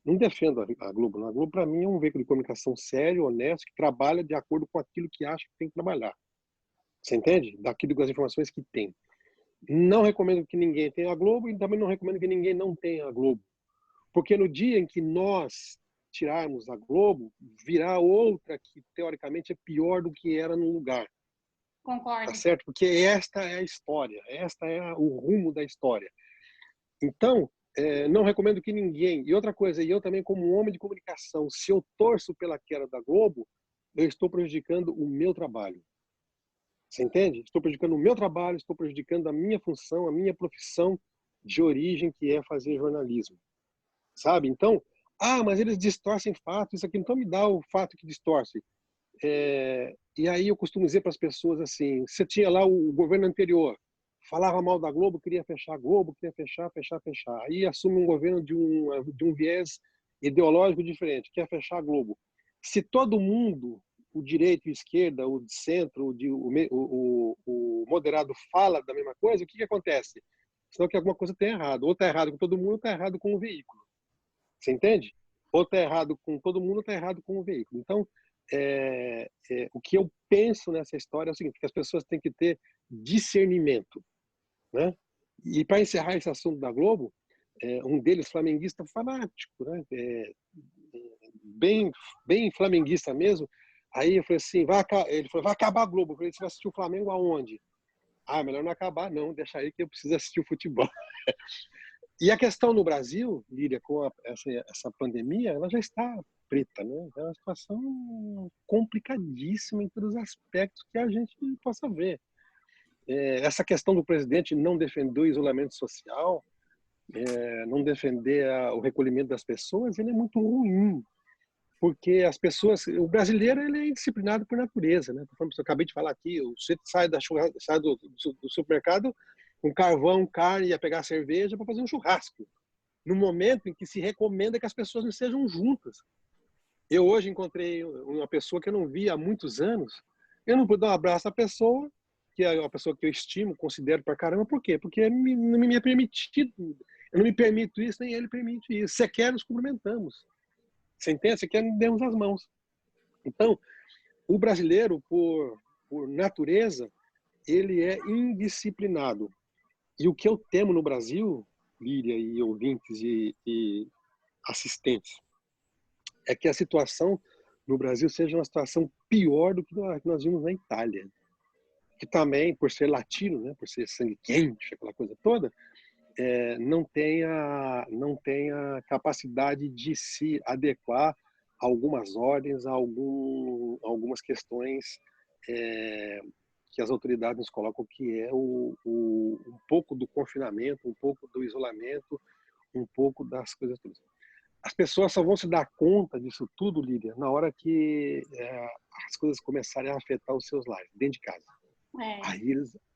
Não defendo a Globo. A Globo, para mim, é um veículo de comunicação sério, honesto, que trabalha de acordo com aquilo que acha que tem que trabalhar. Você entende? Daquilo com as informações que tem. Não recomendo que ninguém tenha a Globo e também não recomendo que ninguém não tenha a Globo. Porque no dia em que nós tirarmos a Globo, virá outra que, teoricamente, é pior do que era no lugar. Concordo. Tá certo? Porque esta é a história, esta é o rumo da história. Então, não recomendo que ninguém... E outra coisa, eu também como homem de comunicação, se eu torço pela queda da Globo, eu estou prejudicando o meu trabalho. Você entende? Estou prejudicando o meu trabalho, estou prejudicando a minha função, a minha profissão de origem, que é fazer jornalismo. Sabe? Então, mas eles distorcem fatos, isso aqui, então me dá o fato que distorce. E aí eu costumo dizer para as pessoas assim, você tinha lá o governo anterior, falava mal da Globo, queria fechar a Globo, queria fechar. Aí assume um governo de um viés ideológico diferente, quer fechar a Globo. Se todo mundo, o direito e a esquerda, o de centro, o moderado fala da mesma coisa, o que acontece? Senão que alguma coisa tem errado. Ou está errado com todo mundo, ou está errado com o veículo. Você entende? Ou está errado com todo mundo, ou está errado com o veículo. Então, o que eu penso nessa história é o seguinte, que as pessoas têm que ter discernimento, né? E para encerrar esse assunto da Globo, um deles, flamenguista fanático, né? Bem flamenguista mesmo. Aí eu falei assim, ele falou, vai acabar a Globo. Eu falei, você vai assistir o Flamengo aonde? Melhor não acabar, não, deixa aí que eu preciso assistir o futebol. E a questão no Brasil, Lídia, com essa pandemia, ela já está preta, né? É uma situação complicadíssima em todos os aspectos que a gente possa ver. Essa questão do presidente não defender o isolamento social, não defender o recolhimento das pessoas, ele é muito ruim. Porque as pessoas, o brasileiro, ele é indisciplinado por natureza, né? Eu acabei de falar aqui, você sai do supermercado com carvão, carne, ia pegar cerveja para fazer um churrasco. No momento em que se recomenda que as pessoas não sejam juntas. Eu hoje encontrei uma pessoa que eu não via há muitos anos. Eu não pude dar um abraço à pessoa, que é uma pessoa que eu estimo, considero pra caramba. Por quê? Porque não me é permitido. Eu não me permito isso, nem ele permite isso. Se quer, nos cumprimentamos. Você entende? Se quer, nos demos as mãos. Então, o brasileiro, por natureza, ele é indisciplinado. E o que eu temo no Brasil, Líria e ouvintes e assistentes, é que a situação no Brasil seja uma situação pior do que nós vimos na Itália. Que também, por ser latino, né, por ser sangue quente, aquela coisa toda, não tem a capacidade de se adequar algumas ordens, algumas questões que as autoridades nos colocam, que é um pouco do confinamento, um pouco do isolamento, um pouco das coisas todas. As pessoas só vão se dar conta disso tudo, Lídia, na hora que as coisas começarem a afetar os seus lares, dentro de casa.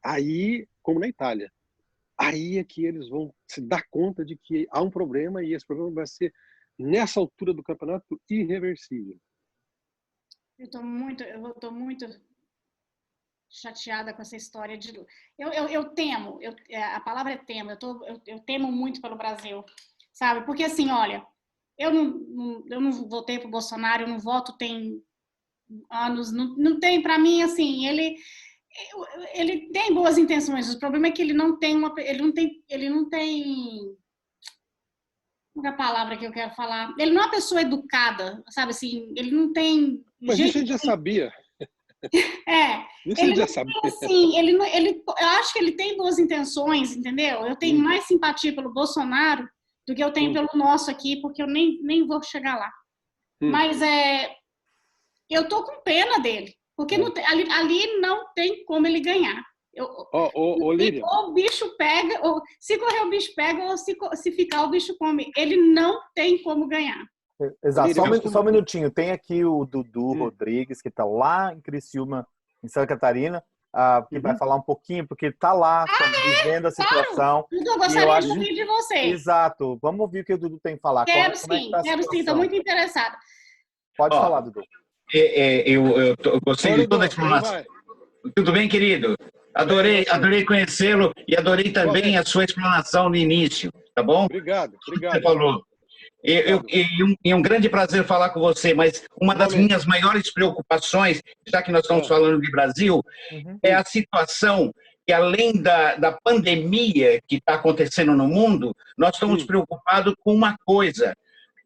Aí, como na Itália, aí é que eles vão se dar conta de que há um problema e esse problema vai ser, nessa altura do campeonato, irreversível. Eu estou muito chateada com essa história de... Eu temo, a palavra é temo, eu temo muito pelo Brasil, sabe? Porque assim, olha, eu não votei pro Bolsonaro, eu não voto tem anos, não tem, para mim, assim, ele tem boas intenções, o problema é que ele não tem qual é a palavra que eu quero falar? Ele não é uma pessoa educada, sabe assim, ele não tem... Mas isso a gente já sabia. Isso a gente já sabia. Assim, eu acho que ele tem boas intenções, entendeu? Eu tenho mais simpatia pelo Bolsonaro do que eu tenho pelo nosso aqui, porque eu nem vou chegar lá. Mas eu tô com pena dele, porque ali não tem como ele ganhar. Lídia. Ou o bicho pega, ou se correr o bicho pega, ou se ficar o bicho come. Ele não tem como ganhar. Exato, só um minutinho. Tem aqui o Dudu Rodrigues, que está lá em Criciúma, em Santa Catarina, que vai falar um pouquinho, porque está lá vivendo a situação. Claro. Eu gostaria de ouvir de você. Exato. Vamos ouvir o que o Dudu tem que falar. Quero sim, estou muito interessada. Pode falar, Dudu. Eu gostei de toda a explanação. Tudo bem, querido? Adorei conhecê-lo e adorei também a sua explanação no início, tá bom? Obrigado. Você falou. E um grande prazer falar com você, mas uma das minhas maiores preocupações, já que nós estamos falando de Brasil, é a situação que, além da pandemia que está acontecendo no mundo, nós estamos preocupados com uma coisa: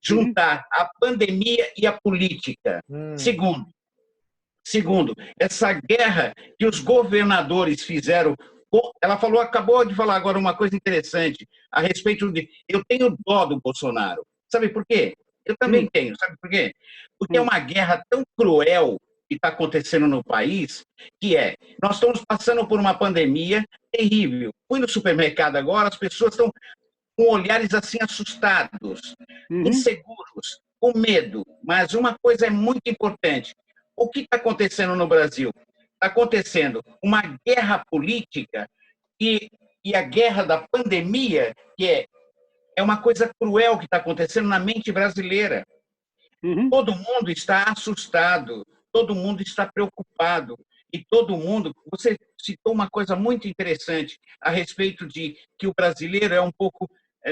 juntar a pandemia e a política. Segundo, essa guerra que os governadores fizeram. Ela acabou de falar agora uma coisa interessante a respeito de... Eu tenho dó do Bolsonaro. Sabe por quê? Eu também tenho. Sabe por quê? Porque é uma guerra tão cruel que está acontecendo no país, nós estamos passando por uma pandemia terrível. Fui no supermercado agora, as pessoas estão com olhares assim assustados, inseguros, com medo. Mas uma coisa é muito importante. O que está acontecendo no Brasil? Está acontecendo uma guerra política e a guerra da pandemia, que é uma coisa cruel que está acontecendo na mente brasileira. Todo mundo está assustado, todo mundo está preocupado e todo mundo... Você citou uma coisa muito interessante a respeito de que o brasileiro é um pouco...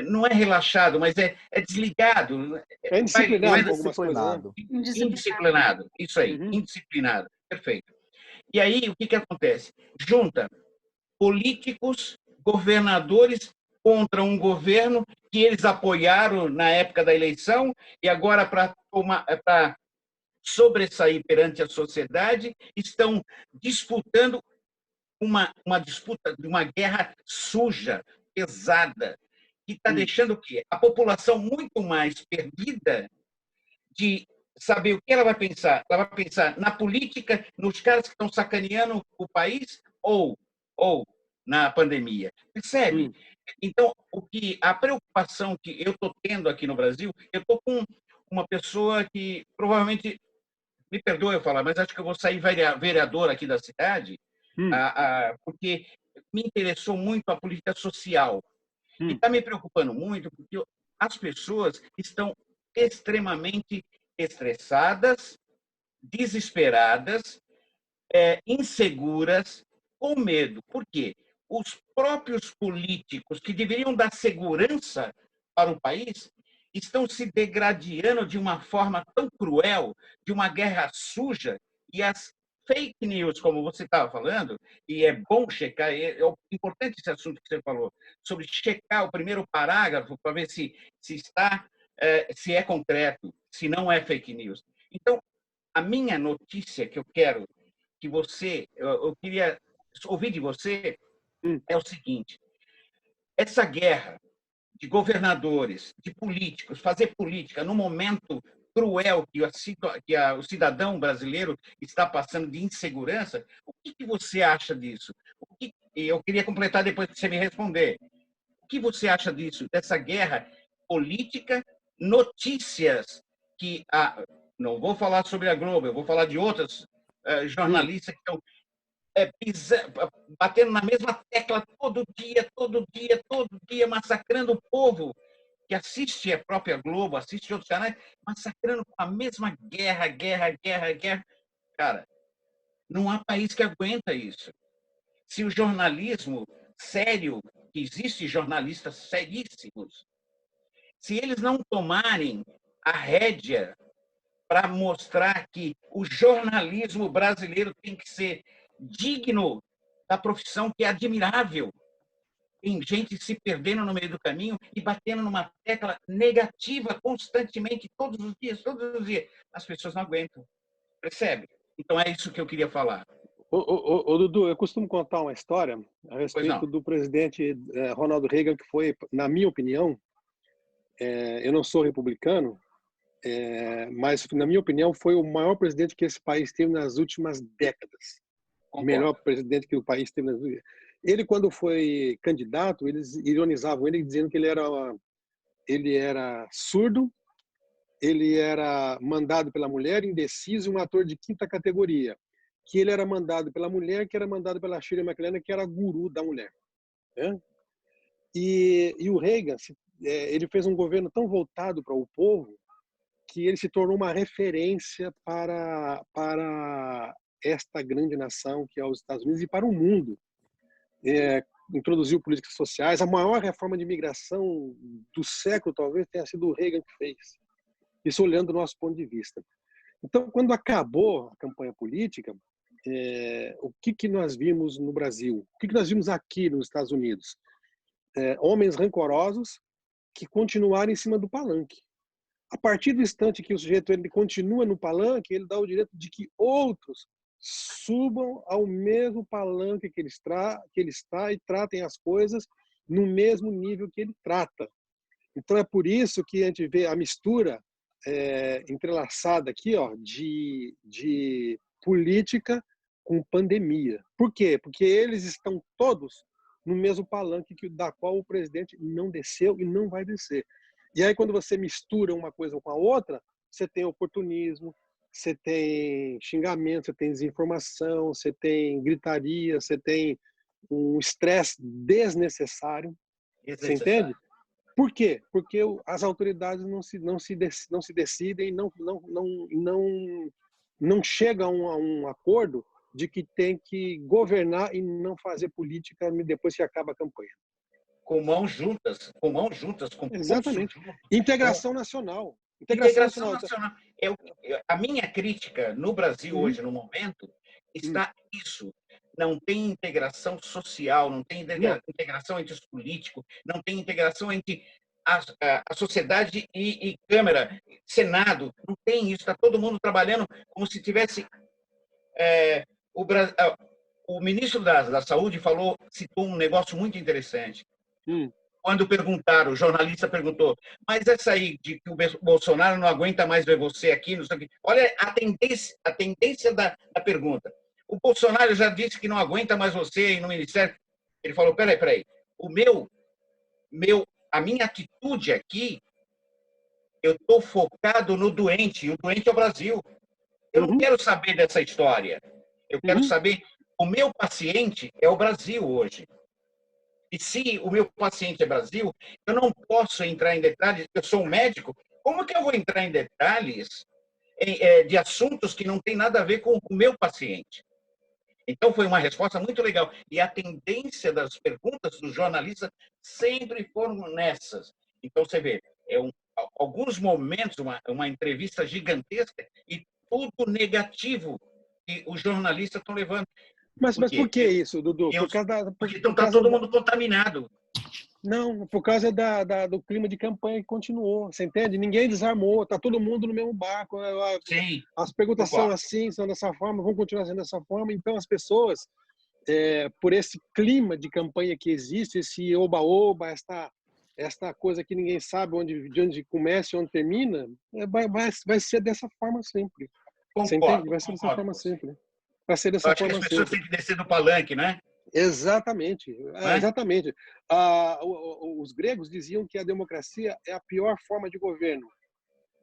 Não é relaxado, mas é desligado. É indisciplinado. Indisciplinado, isso aí, indisciplinado, perfeito. E aí, o que acontece? Junta políticos, governadores contra um governo que eles apoiaram na época da eleição e agora, para sobressair perante a sociedade, estão disputando uma disputa de uma guerra suja, pesada, que está deixando o quê? A população muito mais perdida de saber o que ela vai pensar. Ela vai pensar na política, nos caras que estão sacaneando o país ou na pandemia. Percebe? Então, a preocupação que eu estou tendo aqui no Brasil, eu estou com uma pessoa que provavelmente, me perdoe eu falar, mas acho que eu vou sair vereador aqui da cidade, porque me interessou muito a política social. E está me preocupando muito porque as pessoas estão extremamente estressadas, desesperadas, inseguras, com medo. Por quê? Os próprios políticos que deveriam dar segurança para o país estão se degradando de uma forma tão cruel, de uma guerra suja, e as fake news, como você estava falando, e é bom checar, é importante esse assunto que você falou, sobre checar o primeiro parágrafo para ver se é concreto, se não é fake news. Então, a minha notícia que eu quero que eu queria ouvir de você é o seguinte: essa guerra de governadores, de políticos, fazer política no momento cruel que o cidadão brasileiro está passando de insegurança, o que você acha disso? Eu queria completar depois que você me responder. O que você acha disso, dessa guerra política, notícias que... não vou falar sobre a Globo, eu vou falar de outras jornalistas que estão batendo na mesma tecla todo dia, massacrando o povo que assiste a própria Globo, assiste outros canais, massacrando com a mesma guerra. Cara, não há país que aguenta isso. Se o jornalismo sério, que existe jornalistas seríssimos, se eles não tomarem a rédea para mostrar que o jornalismo brasileiro tem que ser digno da profissão, que é admirável, tem gente se perdendo no meio do caminho e batendo numa tecla negativa constantemente, todos os dias. As pessoas não aguentam. Percebe? Então é isso que eu queria falar. Ô, Dudu, eu costumo contar uma história a respeito do presidente Ronald Reagan, que foi, na minha opinião, eu não sou republicano, mas, na minha opinião, foi o maior presidente que esse país teve nas últimas décadas. O melhor presidente que o país teve nas últimas décadas. Ele, quando foi candidato, eles ironizavam ele, dizendo que ele era surdo, ele era mandado pela mulher, indeciso, um ator de quinta categoria. Que ele era mandado pela mulher, que era mandado pela Shirley MacLaine, que era guru da mulher. Né? E o Reagan, ele fez um governo tão voltado para o povo que ele se tornou uma referência para esta grande nação que é os Estados Unidos e para o mundo. Introduziu políticas sociais. A maior reforma de imigração do século talvez tenha sido o Reagan que fez. Isso olhando do nosso ponto de vista. Então, quando acabou a campanha política, o que nós vimos no Brasil? O que nós vimos aqui nos Estados Unidos? Homens rancorosos que continuaram em cima do palanque. A partir do instante que o sujeito ele continua no palanque, ele dá o direito de que outros subam ao mesmo palanque que ele está e tratem as coisas no mesmo nível que ele trata. Então é por isso que a gente vê a mistura entrelaçada aqui, de política com pandemia. Por quê? Porque eles estão todos no mesmo palanque da qual o presidente não desceu e não vai descer. E aí, quando você mistura uma coisa com a outra, você tem oportunismo, você tem xingamento, você tem desinformação, você tem gritaria, você tem um estresse desnecessário. Você entende? Por quê? Porque as autoridades não se decidem, não chegam a um acordo de que tem que governar e não fazer política depois que acaba a campanha. Com mãos juntas, com exatamente. Integração nacional. Integração nacional. A minha crítica no Brasil hoje, no momento, está isso. Não tem integração social, não tem integração entre os políticos, não tem integração entre a sociedade e Câmara, Senado. Não tem isso. Está todo mundo trabalhando como se tivesse... o ministro da Saúde citou um negócio muito interessante. Quando o jornalista perguntou, mas essa aí de que o Bolsonaro não aguenta mais ver você aqui, não sei o quê. Olha a tendência da pergunta. O Bolsonaro já disse que não aguenta mais você aí no Ministério. Ele falou, peraí, a minha atitude aqui, eu estou focado no doente, e o doente é o Brasil. Eu não quero saber dessa história. Eu quero saber, o meu paciente é o Brasil hoje. E se o meu paciente é Brasil, eu não posso entrar em detalhes, eu sou um médico, como que eu vou entrar em detalhes de assuntos que não tem nada a ver com o meu paciente? Então, foi uma resposta muito legal. E a tendência das perguntas dos jornalistas sempre foram nessas. Então, você vê, alguns momentos, uma entrevista gigantesca e tudo negativo que os jornalistas estão levando. Mas por que isso, Dudu? Porque está todo mundo contaminado. Não, por causa do clima de campanha que continuou, você entende? Ninguém desarmou, está todo mundo no mesmo barco. Sim. As perguntas são assim, são dessa forma, vão continuar sendo dessa forma. Então, as pessoas, por esse clima de campanha que existe, esse oba-oba, esta coisa que ninguém sabe de onde começa e onde termina, vai ser dessa forma sempre. Você entende? Vai ser dessa forma sempre. Vai ser dessa Eu acho que forma as pessoas sempre. têm que descer do palanque, né? Exatamente. Né? Exatamente. Os gregos diziam que a democracia é a pior forma de governo,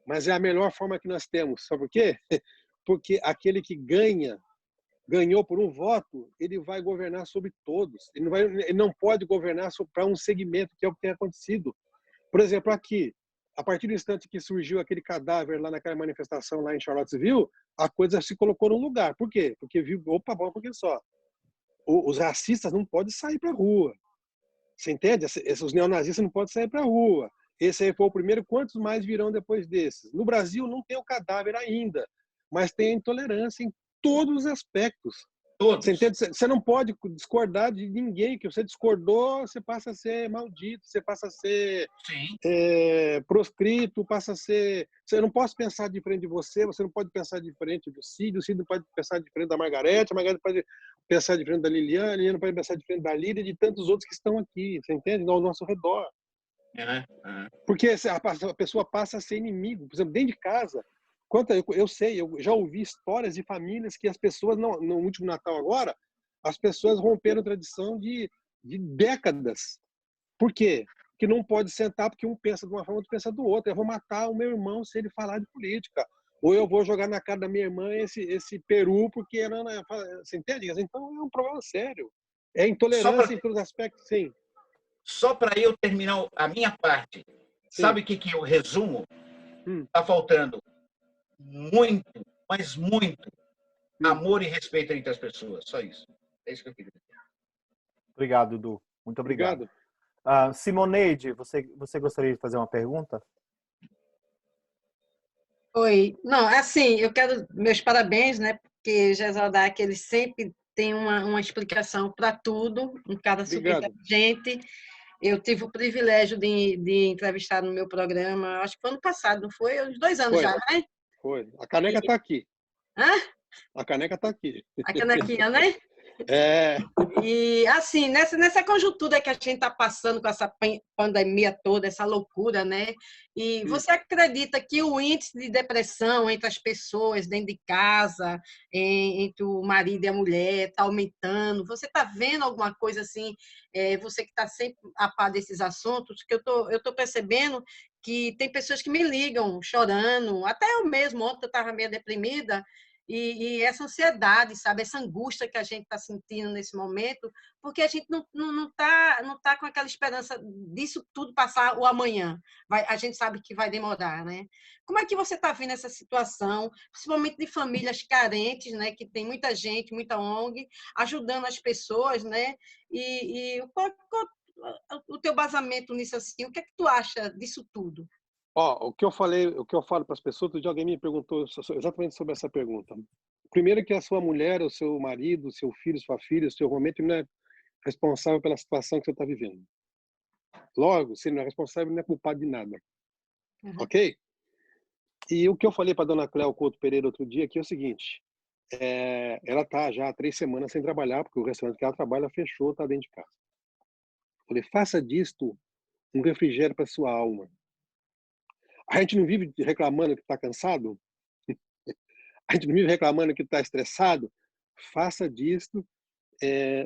mas é a melhor forma que nós temos. Sabe por quê? Porque aquele que ganhou por um voto, ele vai governar sobre todos. Ele não pode governar para um segmento, que é o que tem acontecido. Por exemplo, aqui, a partir do instante que surgiu aquele cadáver lá naquela manifestação lá em Charlottesville, a coisa se colocou no lugar. Por quê? Porque viu, opa, bom, porque só. Os racistas não podem sair para a rua. Você entende? Os neonazistas não podem sair para a rua. Esse aí foi o primeiro. Quantos mais virão depois desses? No Brasil não tem o cadáver ainda, mas tem a intolerância em todos os aspectos. Todos. Você entende? Você não pode discordar de ninguém. Que você discordou, você passa a ser maldito, você passa a ser proscrito, passa a ser... Você não pode pensar diferente de você, você não pode pensar diferente do Cid, o Cid não pode pensar diferente da Margarete, a Margarete pode pensar diferente da Liliana, a Liliana pode pensar diferente da Lídia e de tantos outros que estão aqui, você entende? Ao nosso redor. Porque a pessoa passa a ser inimigo. Por exemplo, dentro de casa, eu sei, eu já ouvi histórias de famílias que as pessoas, no último Natal agora, as pessoas romperam tradição de décadas. Por quê? Que não pode sentar porque um pensa de uma forma, outro pensa do outro. Eu vou matar o meu irmão se ele falar de política. Ou eu vou jogar na cara da minha irmã esse peru porque ela... Você entende? Então é um problema sério. É intolerância em todos os aspectos, sim. Só para eu terminar a minha parte, Sim. sabe o que eu resumo? Está faltando muito, mas muito, amor e respeito entre as pessoas. Só isso. É isso que eu queria dizer. Obrigado, Dudu. Muito obrigado. Obrigado. Simoneide, você gostaria de fazer uma pergunta? Oi. Não, assim, eu quero meus parabéns, né? Porque Jezaldak, ele sempre tem uma explicação para tudo, um cara super inteligente. Eu tive o privilégio de entrevistar no meu programa, acho que foi ano passado, não foi? Uns 2 anos já, né? Foi. A caneca está aqui. Hã? A caneca está aqui. A canequinha, né? É. E, assim, nessa conjuntura que a gente está passando com essa pandemia toda, essa loucura, né? E você acredita que o índice de depressão entre as pessoas dentro de casa, entre o marido e a mulher, está aumentando? Você está vendo alguma coisa assim? Você que está sempre a par desses assuntos, que eu tô percebendo que tem pessoas que me ligam chorando, até eu mesmo, ontem eu estava meio deprimida, e essa ansiedade, sabe, essa angústia que a gente está sentindo nesse momento, porque a gente não tá com aquela esperança disso tudo passar o amanhã. A gente sabe que vai demorar, né? Como é que você está vendo essa situação, principalmente de famílias carentes, né, que tem muita gente, muita ONG, ajudando as pessoas, né? Qual o teu basamento nisso assim? O que é que tu acha disso tudo? O que eu falo para as pessoas, outro dia alguém me perguntou exatamente sobre essa pergunta. Primeiro que a sua mulher, o seu marido, o seu filho, sua filha, o seu romance não é responsável pela situação que você está vivendo. Logo, se ele não é responsável, ele não é culpado de nada. Ok? E o que eu falei para a dona Cléo Couto Pereira outro dia aqui é o seguinte, ela está já há 3 semanas sem trabalhar, porque o restaurante que ela trabalha fechou, está dentro de casa. Eu falei, faça disto um refrigério para sua alma. A gente não vive reclamando que está cansado? A gente não vive reclamando que está estressado? Faça disto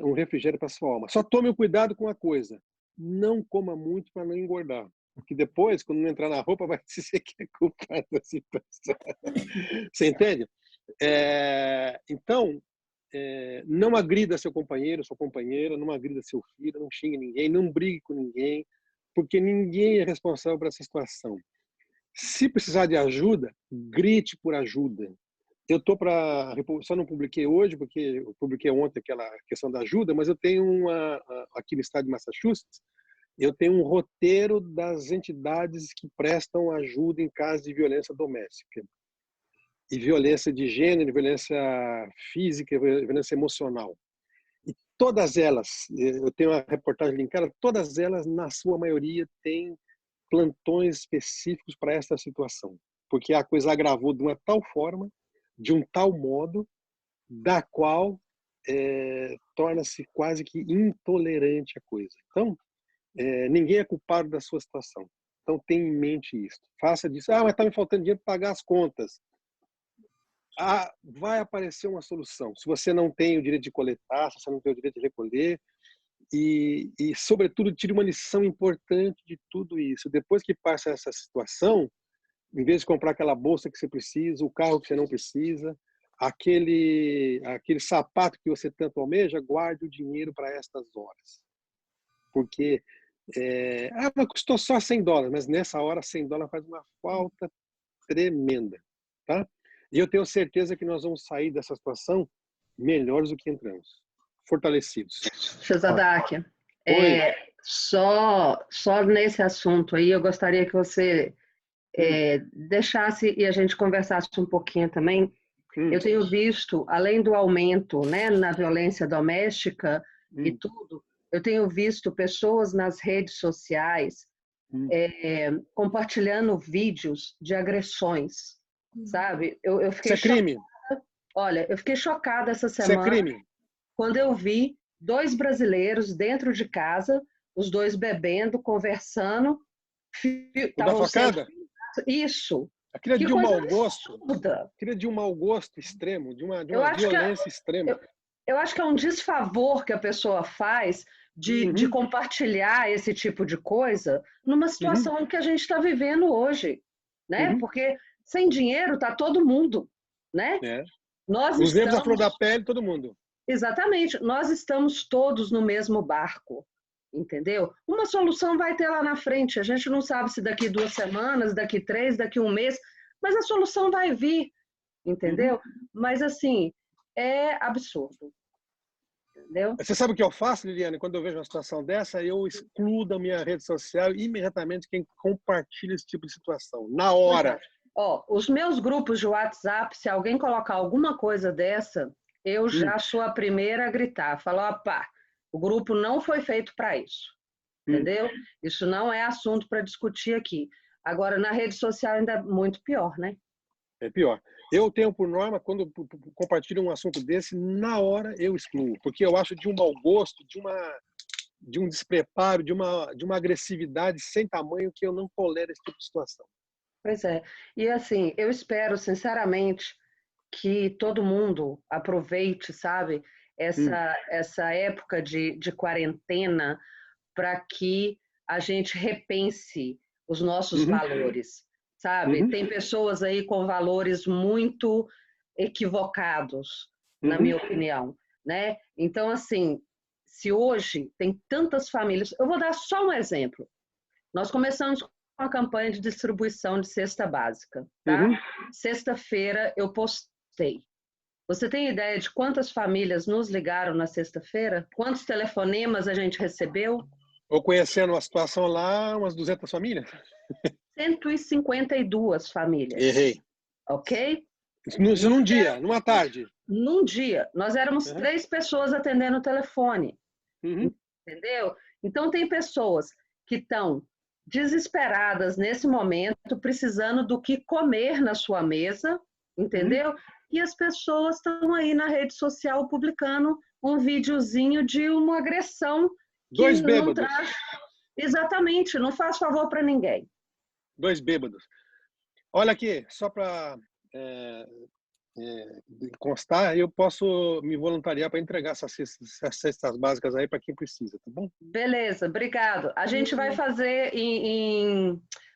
um refrigério para sua alma. Só tome cuidado com uma coisa. Não coma muito para não engordar. Porque depois, quando não entrar na roupa, vai dizer que é culpado da situação. Você entende? Então, não agrida seu companheiro, sua companheira, não agrida seu filho, não xingue ninguém, não brigue com ninguém, porque ninguém é responsável por essa situação. Se precisar de ajuda, grite por ajuda. Eu estou só não publiquei hoje, porque eu publiquei ontem aquela questão da ajuda, mas eu tenho aqui no estado de Massachusetts, eu tenho um roteiro das entidades que prestam ajuda em caso de violência doméstica. E violência de gênero, violência física, violência emocional. E todas elas, eu tenho uma reportagem linkada, todas elas, na sua maioria, têm plantões específicos para essa situação, porque a coisa agravou de uma tal forma, de um tal modo, da qual torna-se quase que intolerante a coisa. Então, ninguém é culpado da sua situação. Então, tenha em mente isso. Faça disso. Mas está me faltando dinheiro para pagar as contas. Vai aparecer uma solução. Se você não tem o direito de coletar, se você não tem o direito de recolher, e sobretudo, tire uma lição importante de tudo isso. Depois que passa essa situação, em vez de comprar aquela bolsa que você precisa, o carro que você não precisa, aquele sapato que você tanto almeja, guarde o dinheiro para estas horas. Porque mas custou só $100, mas nessa hora $100 faz uma falta tremenda, tá? E eu tenho certeza que nós vamos sair dessa situação melhores do que entramos, fortalecidos. Josadak, só nesse assunto aí, eu gostaria que você deixasse e a gente conversasse um pouquinho também. Eu tenho visto, além do aumento, né, na violência doméstica e tudo, eu tenho visto pessoas nas redes sociais compartilhando vídeos de agressões, sabe? Eu fiquei Isso é crime? chocada. Olha, eu fiquei chocada essa semana. Isso é crime? Quando eu vi 2 brasileiros dentro de casa, os 2 bebendo, conversando. Da facada? Isso. Aquilo é de um mau gosto. Absurda. Aquilo é de um mau gosto extremo, de uma acho violência extrema. Eu acho que é um desfavor que a pessoa faz de compartilhar esse tipo de coisa numa situação que a gente está vivendo hoje, né? Porque sem dinheiro está todo mundo, né? Os nervos à flor da pele, todo mundo. Exatamente. Nós estamos todos no mesmo barco, entendeu? Uma solução vai ter lá na frente. A gente não sabe se daqui 2 semanas, daqui 3, daqui 1 mês, mas a solução vai vir, entendeu? Mas, assim, é absurdo. Entendeu? Você sabe o que eu faço, Liliane? Quando eu vejo uma situação dessa, eu excluo da minha rede social imediatamente quem compartilha esse tipo de situação. Na hora. Os meus grupos de WhatsApp, se alguém colocar alguma coisa dessa, eu já sou a primeira a gritar. Falo, o grupo não foi feito para isso. Entendeu? Isso não é assunto para discutir aqui. Agora, na rede social ainda é muito pior, né? É pior. Eu tenho por norma, quando compartilho um assunto desse, na hora eu excluo, porque eu acho de um mau gosto, de um despreparo, de uma agressividade sem tamanho que eu não tolero esse tipo de situação. Pois é. E assim, eu espero, sinceramente, que todo mundo aproveite, sabe, essa época de quarentena para que a gente repense os nossos valores. Sabe? Tem pessoas aí com valores muito equivocados, na minha opinião, né? Então, assim, se hoje tem tantas famílias... Eu vou dar só um exemplo. Nós começamos com a campanha de distribuição de cesta básica, tá? Sexta-feira eu postei. Você tem ideia de quantas famílias nos ligaram na sexta-feira? Quantos telefonemas a gente recebeu? Ou conhecendo a situação lá, umas 200 famílias? 152 famílias. Errei. Ok? Isso num dia, numa tarde. Num dia. Nós éramos 3 pessoas atendendo o telefone. Entendeu? Então, tem pessoas que estão desesperadas nesse momento, precisando do que comer na sua mesa, entendeu? E as pessoas estão aí na rede social publicando um videozinho de uma agressão que 2 não bêbados. traz... Exatamente, não faz favor para ninguém. 2 bêbados. Olha aqui, só para constar, eu posso me voluntariar para entregar essas cestas básicas aí para quem precisa, tá bom? Beleza, obrigado. A gente vai fazer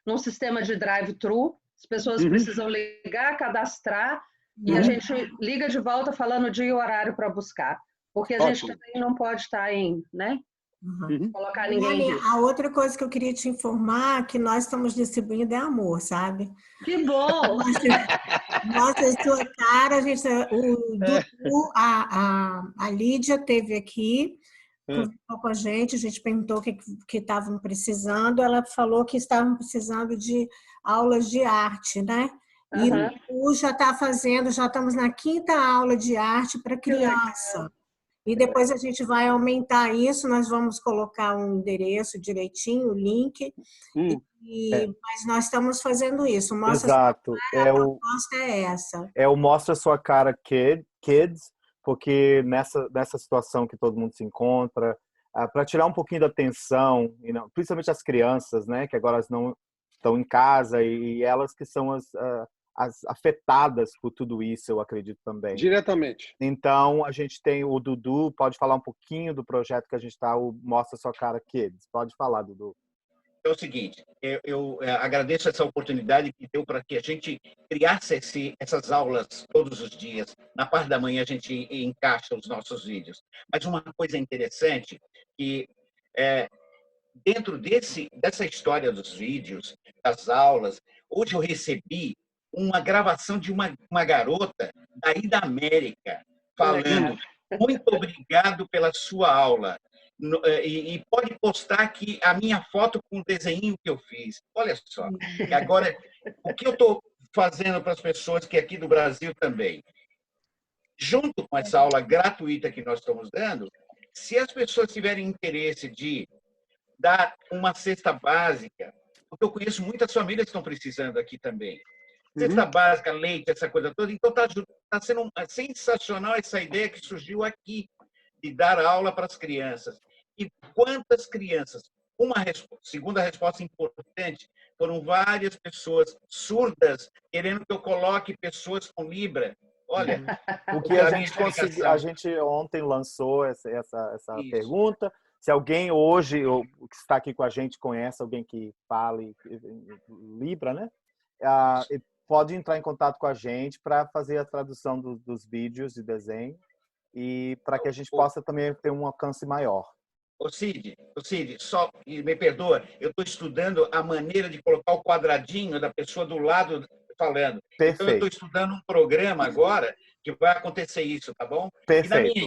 num sistema de drive-thru. As pessoas precisam ligar, cadastrar, e a gente liga de volta falando dia e horário para buscar. Porque a gente também não pode estar né? Colocar ninguém em risco. A outra coisa que eu queria te informar é que nós estamos distribuindo amor, sabe? Que bom! Nossa, sua cara, a gente, o Dudu, a Lídia esteve aqui, conversou com a gente perguntou o que estavam precisando, ela falou que estavam precisando de aulas de arte, né? E o já está fazendo, já estamos na 5ª aula de arte para criança. E depois a gente vai aumentar isso, nós vamos colocar um endereço direitinho, o link, mas nós estamos fazendo isso. Exato. A proposta é essa. É o Mostra Sua Cara Kids, porque nessa situação que todo mundo se encontra, para tirar um pouquinho da tensão, principalmente as crianças, né, que agora não estão em casa e elas que são as afetadas por tudo isso, eu acredito também. Diretamente. Então, a gente tem o Dudu, pode falar um pouquinho do projeto que a gente está, Mostra Sua Cara Kids. Pode falar, Dudu. É o seguinte, eu agradeço essa oportunidade que deu para que a gente criasse essas aulas todos os dias. Na parte da manhã a gente encaixa os nossos vídeos. Mas uma coisa interessante que dentro dessa história dos vídeos, das aulas, hoje eu recebi uma gravação de uma garota daí da América falando: muito obrigado pela sua aula. E pode postar aqui a minha foto com o desenho que eu fiz. Olha só. Agora, o que eu estou fazendo para as pessoas que aqui do Brasil também, junto com essa aula gratuita que nós estamos dando, se as pessoas tiverem interesse de dar uma cesta básica, porque eu conheço muitas famílias que estão precisando aqui também. Cesta básica, leite, essa coisa toda. Então, está sendo sensacional essa ideia que surgiu aqui, de dar aula para as crianças. E quantas crianças? Segunda resposta importante, foram várias pessoas surdas querendo que eu coloque pessoas com Libra. Olha, o que a gente conseguiu, a gente ontem lançou essa pergunta. Se alguém hoje que está aqui com a gente conhece alguém que fale Libra, né? Pode entrar em contato com a gente para fazer a tradução dos vídeos de desenho e para que a gente possa também ter um alcance maior. Ô Cid, só me perdoa, eu estou estudando a maneira de colocar o quadradinho da pessoa do lado falando. Perfeito. Então eu estou estudando um programa agora que vai acontecer isso, tá bom? Perfeito.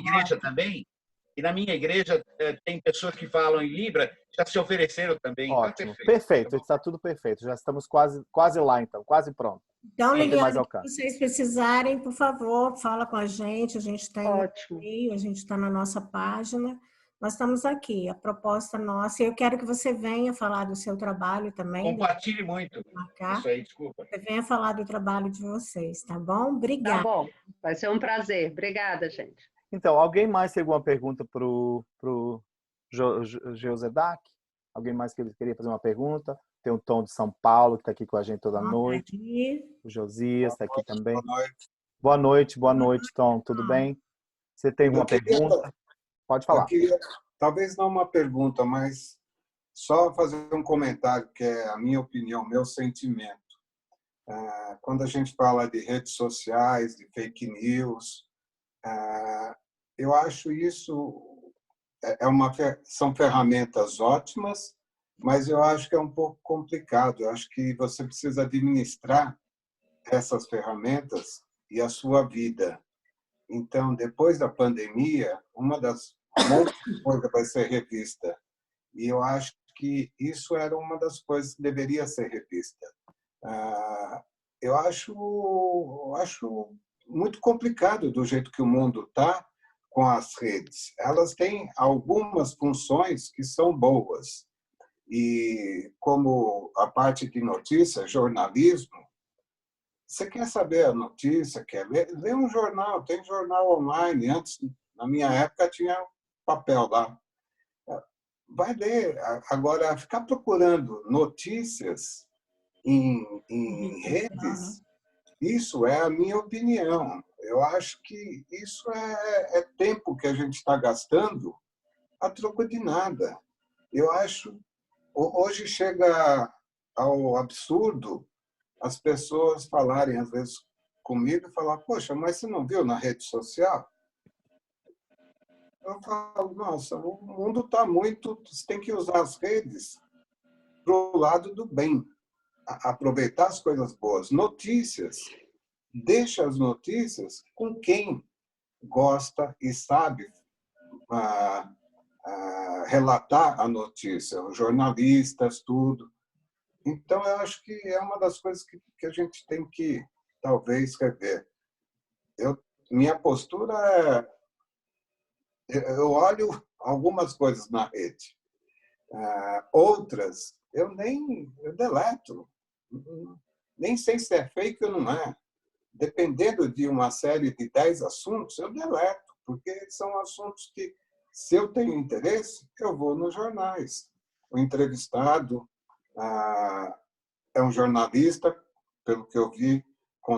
E na minha igreja também, tem pessoas que falam em Libra, já se ofereceram também. Ótimo, Então, perfeito, tá está tudo perfeito. Já estamos quase lá, então, quase pronto. Então, Liliane, se vocês precisarem, por favor, fala com a gente tem um e-mail, a gente está na nossa página. Nós estamos aqui, a proposta nossa, e eu quero que você venha falar do seu trabalho também. Compartilhe muito. Isso aí, desculpa. Você venha falar do trabalho de vocês, tá bom? Obrigada. Tá bom, vai ser um prazer. Obrigada, gente. Então, alguém mais tem alguma pergunta para o Josedak? Alguém mais que queria fazer uma pergunta? Tem o Tom de São Paulo, que está aqui com a gente toda noite. O Josias está aqui também. Boa noite, Tom. Tudo bem? Você tem uma pergunta? Pode falar. Eu queria, talvez não uma pergunta, mas só fazer um comentário, que é a minha opinião, meu sentimento. Quando a gente fala de redes sociais, de fake news, eu acho isso são ferramentas ótimas, mas eu acho que é um pouco complicado. Eu acho que você precisa administrar essas ferramentas e a sua vida. Então, depois da pandemia, uma das coisas vai ser revista. E eu acho que isso era uma das coisas que deveria ser revista. Eu acho muito complicado do jeito que o mundo está com as redes. Elas têm algumas funções que são boas. E como a parte de notícia, jornalismo, você quer saber a notícia, quer ler? Lê um jornal, tem jornal online. Antes, na minha época, tinha papel lá. Vai ler. Agora, ficar procurando notícias em redes, isso é a minha opinião. Eu acho que isso é tempo que a gente está gastando a troco de nada. Eu acho... Hoje chega ao absurdo as pessoas falarem, às vezes, comigo, e falar: poxa, mas você não viu na rede social? Eu falo: nossa, o mundo está muito... Você tem que usar as redes para o lado do bem, aproveitar as coisas boas. Notícias, deixa as notícias com quem gosta e sabe relatar a notícia, os jornalistas, tudo. Então, eu acho que é uma das coisas que a gente tem que, talvez, rever. Minha postura eu olho algumas coisas na rede. Outras, eu deleto. Nem sei se é fake ou não é. Dependendo de uma série de 10 assuntos, eu deleto, porque são assuntos que Se eu tenho interesse, eu vou nos jornais. O entrevistado é um jornalista, pelo que eu vi,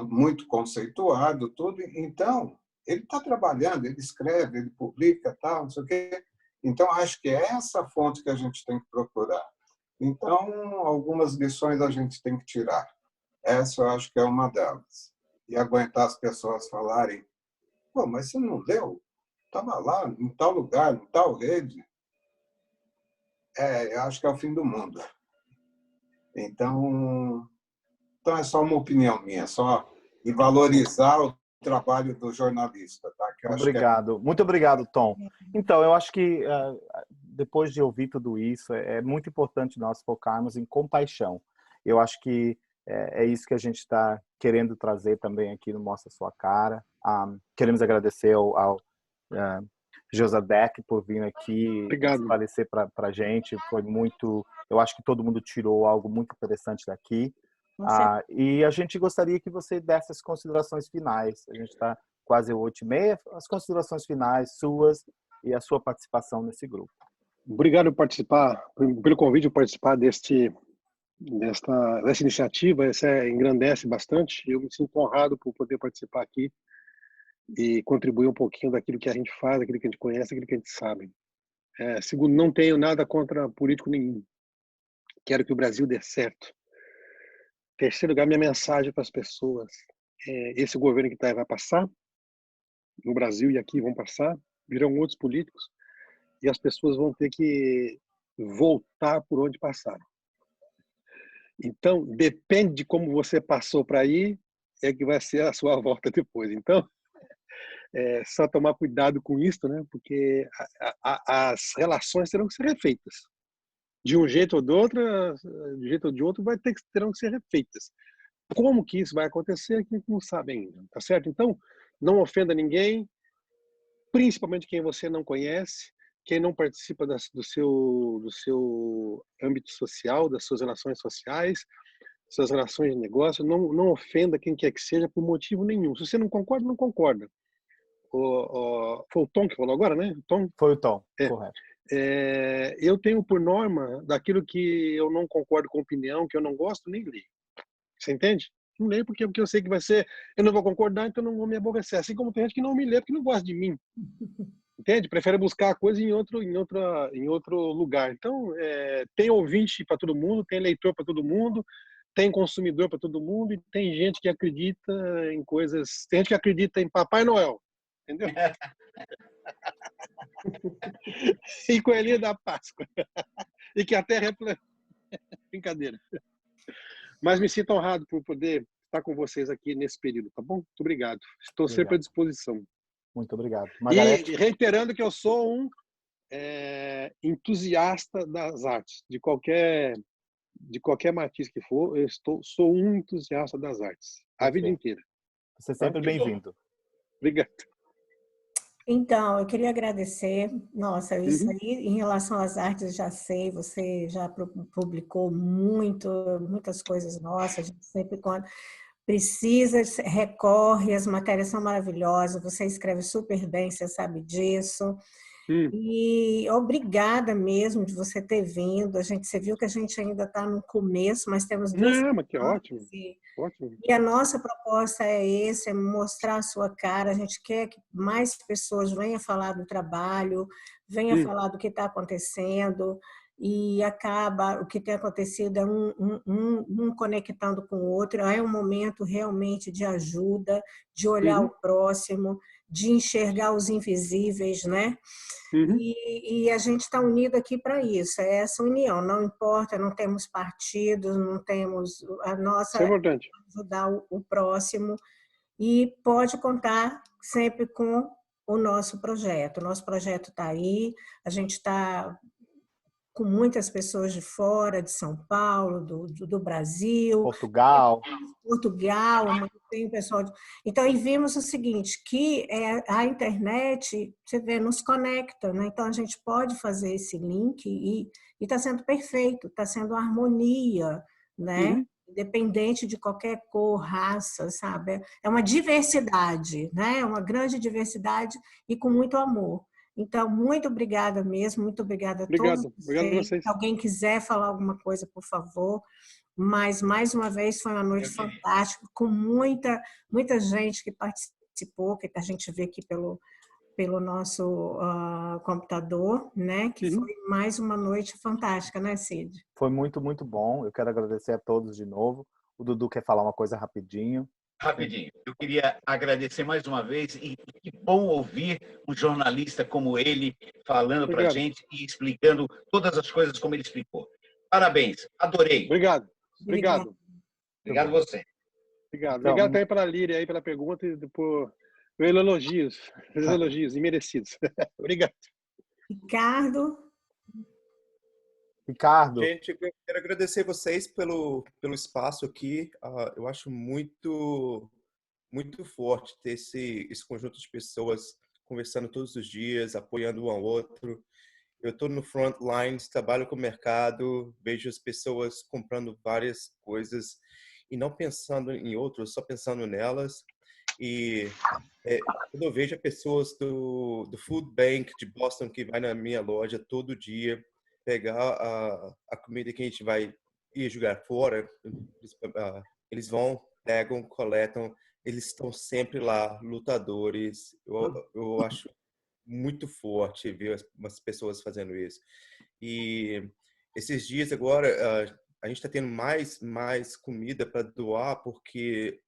muito conceituado, tudo. Então, ele está trabalhando, ele escreve, ele publica, tal, não sei o quê. Então, acho que é essa fonte que a gente tem que procurar. Então, algumas lições a gente tem que tirar. Essa eu acho que é uma delas. E aguentar as pessoas falarem: pô, mas você não leu? Estava lá, em tal lugar, em tal rede. Eu acho que é o fim do mundo. Então é só uma opinião minha, só e valorizar o trabalho do jornalista. Tá? Que eu obrigado. Muito obrigado, Tom. Então, eu acho que depois de ouvir tudo isso, é muito importante nós focarmos em compaixão. Eu acho que é isso que a gente está querendo trazer também aqui no Mostra Sua Cara. Queremos agradecer ao Josadek por vir aqui esclarecer para a gente. Foi muito... Eu acho que todo mundo tirou algo muito interessante daqui. E a gente gostaria que você desse as considerações finais. A gente está quase 8h30. As considerações finais suas e a sua participação nesse grupo. Obrigado por participar, pelo convite de participar dessa iniciativa. Essa engrandece bastante. Eu me sinto honrado por poder participar aqui e contribuir um pouquinho daquilo que a gente faz, daquilo que a gente conhece, daquilo que a gente sabe. Segundo, não tenho nada contra político nenhum. Quero que o Brasil dê certo. Terceiro lugar, minha mensagem para as pessoas: esse governo que está aí vai passar, no Brasil e aqui vão passar, virão outros políticos, e as pessoas vão ter que voltar por onde passaram. Então, depende de como você passou para aí, é que vai ser a sua volta depois. Então, só tomar cuidado com isso, né? Porque as relações terão que ser refeitas. De um jeito ou de outro, de um jeito ou de outro, terão que ser refeitas. Como que isso vai acontecer, que a gente não sabe ainda, tá certo? Então, não ofenda ninguém, principalmente quem você não conhece, quem não participa do seu âmbito social, das suas relações sociais, suas relações de negócio. Não ofenda quem quer que seja por motivo nenhum. Se você não concorda, não concorda. Foi o Tom que falou agora, né? Tom? Foi o Tom, correto. Eu tenho por norma, daquilo que eu não concordo com a opinião, que eu não gosto, nem leio. Você entende? Não leio porque eu sei que vai ser, eu não vou concordar, então não vou me aborrecer. Assim como tem gente que não me lê porque não gosta de mim. Entende? Prefere buscar a coisa em outro lugar. Então, tem ouvinte para todo mundo, tem leitor para todo mundo, tem consumidor para todo mundo, e tem gente que acredita em coisas. Tem gente que acredita em Papai Noel. Entendeu? E Coelhinho da Páscoa. E que a Terra é plana. Brincadeira. Mas me sinto honrado por poder estar com vocês aqui nesse período, tá bom? Muito obrigado. Estou sempre à disposição. Muito obrigado. Margarete. E reiterando que eu sou um entusiasta das artes, de qualquer matiz que for, sou um entusiasta das artes, a vida inteira. Você é sempre bem-vindo. Obrigado. Então, eu queria agradecer. Nossa, isso aí, em relação às artes, já sei, você já publicou muitas coisas nossas, a gente sempre quando precisa, recorre, as matérias são maravilhosas, você escreve super bem, você sabe disso. E obrigada mesmo de você ter vindo. Você viu que a gente ainda está no começo, mas temos duas semanas. Mas que ótimo. Ótimo. E a nossa proposta é mostrar a sua cara. A gente quer que mais pessoas venham falar do trabalho, venham falar do que está acontecendo, e o que tem acontecido é um conectando com o outro. É um momento realmente de ajuda, de olhar o próximo, de enxergar os invisíveis, né? E a gente está unido aqui para isso, é essa união, não importa, não temos partidos, não temos a nossa... Isso é importante. Ajudar o próximo, e pode contar sempre com o nosso projeto. O nosso projeto está aí, a gente está com muitas pessoas de fora, de São Paulo, do Brasil. Portugal, tem pessoal... Então, e vimos o seguinte, que a internet, você vê, nos conecta, né? Então, a gente pode fazer esse link e está sendo perfeito, está sendo harmonia, né? Independente de qualquer cor, raça, sabe? É uma diversidade, né? Uma grande diversidade e com muito amor. Então, muito obrigada mesmo, muito obrigada a todos vocês. Obrigado a vocês. Se alguém quiser falar alguma coisa, por favor. Mas, mais uma vez, foi uma noite fantástica, com muita gente que participou, que a gente vê aqui pelo nosso computador, né? Que foi mais uma noite fantástica, né, Cid? Foi muito, muito bom. Eu quero agradecer a todos de novo. O Dudu quer falar uma coisa rapidinho. Rapidinho. Eu queria agradecer mais uma vez e que bom ouvir um jornalista como ele falando para a gente e explicando todas as coisas como ele explicou. Parabéns. Adorei. Obrigado a você. Obrigado também para a Líria aí pela pergunta e por elogios imerecidos. Obrigado. Ricardo. Gente, eu quero agradecer vocês pelo espaço aqui. Eu acho muito forte ter esse conjunto de pessoas conversando todos os dias, apoiando um ao outro. Eu estou no front lines, trabalho com o mercado, vejo as pessoas comprando várias coisas e não pensando em outros, só pensando nelas. E quando eu vejo pessoas do Food Bank de Boston que vai na minha loja todo dia pegar a comida que a gente vai ir jogar fora, eles vão, pegam, coletam, eles estão sempre lá, lutadores. Eu acho muito forte ver as pessoas fazendo isso. E esses dias agora, a gente está tendo mais comida para doar, porque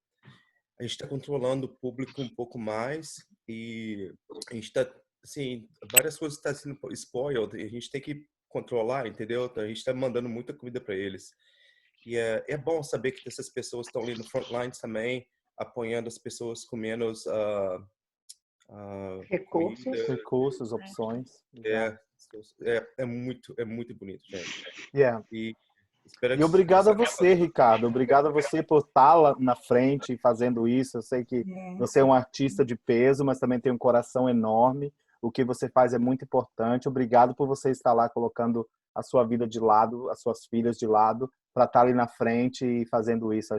a gente está controlando o público um pouco mais e a gente está, assim, várias coisas estão sendo spoiled e a gente tem que controlar, entendeu? Então, a gente está mandando muita comida para eles. E é bom saber que essas pessoas estão ali no front lines também, apoiando as pessoas com menos recursos, opções. É muito bonito, gente. E obrigado a você, Ricardo. Obrigado a você por estar lá na frente fazendo isso. Eu sei que você é um artista de peso, mas também tem um coração enorme. O que você faz é muito importante. Obrigado por você estar lá colocando a sua vida de lado, as suas filhas de lado, para estar ali na frente e fazendo isso.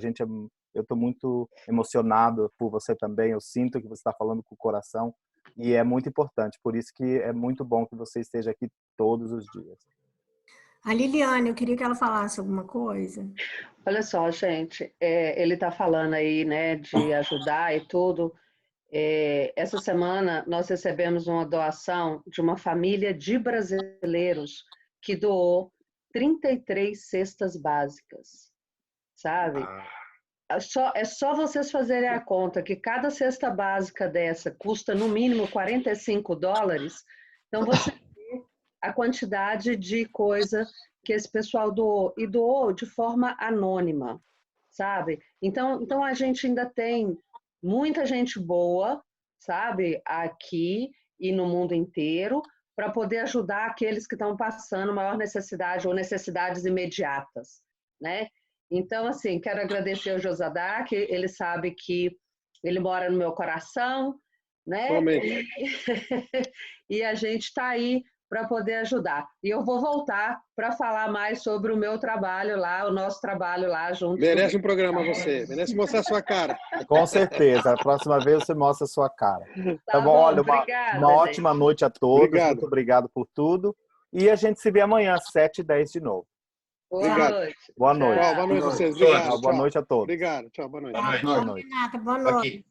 Eu estou muito emocionado por você também. Eu sinto que você está falando com o coração e é muito importante. Por isso que é muito bom que você esteja aqui todos os dias. A Liliane, eu queria que ela falasse alguma coisa. Olha só, gente, ele está falando aí, né, de ajudar e tudo. Essa semana nós recebemos uma doação de uma família de brasileiros que doou 33 cestas básicas, sabe? É só vocês fazerem a conta que cada cesta básica dessa custa no mínimo $45. Então você vê a quantidade de coisa que esse pessoal doou, e doou de forma anônima, sabe? Então a gente ainda tem muita gente boa, sabe, aqui e no mundo inteiro, para poder ajudar aqueles que estão passando maior necessidade ou necessidades imediatas, né? Então, assim, quero agradecer ao Josadá, que ele sabe que ele mora no meu coração, né? E a gente está aí para poder ajudar. E eu vou voltar para falar mais sobre o meu trabalho lá, o nosso trabalho lá junto. Merece um programa você, merece mostrar a sua cara. Com certeza, a próxima vez você mostra a sua cara. Tá bom, olha, obrigada, uma ótima noite a todos, obrigado. Muito obrigado por tudo. E a gente se vê amanhã às 7h10 de novo. Boa noite. Boa noite. Boa noite a vocês. Obrigado. Boa noite a todos. Obrigado. Tchau, boa noite. Boa noite. Renata, boa noite. Aqui.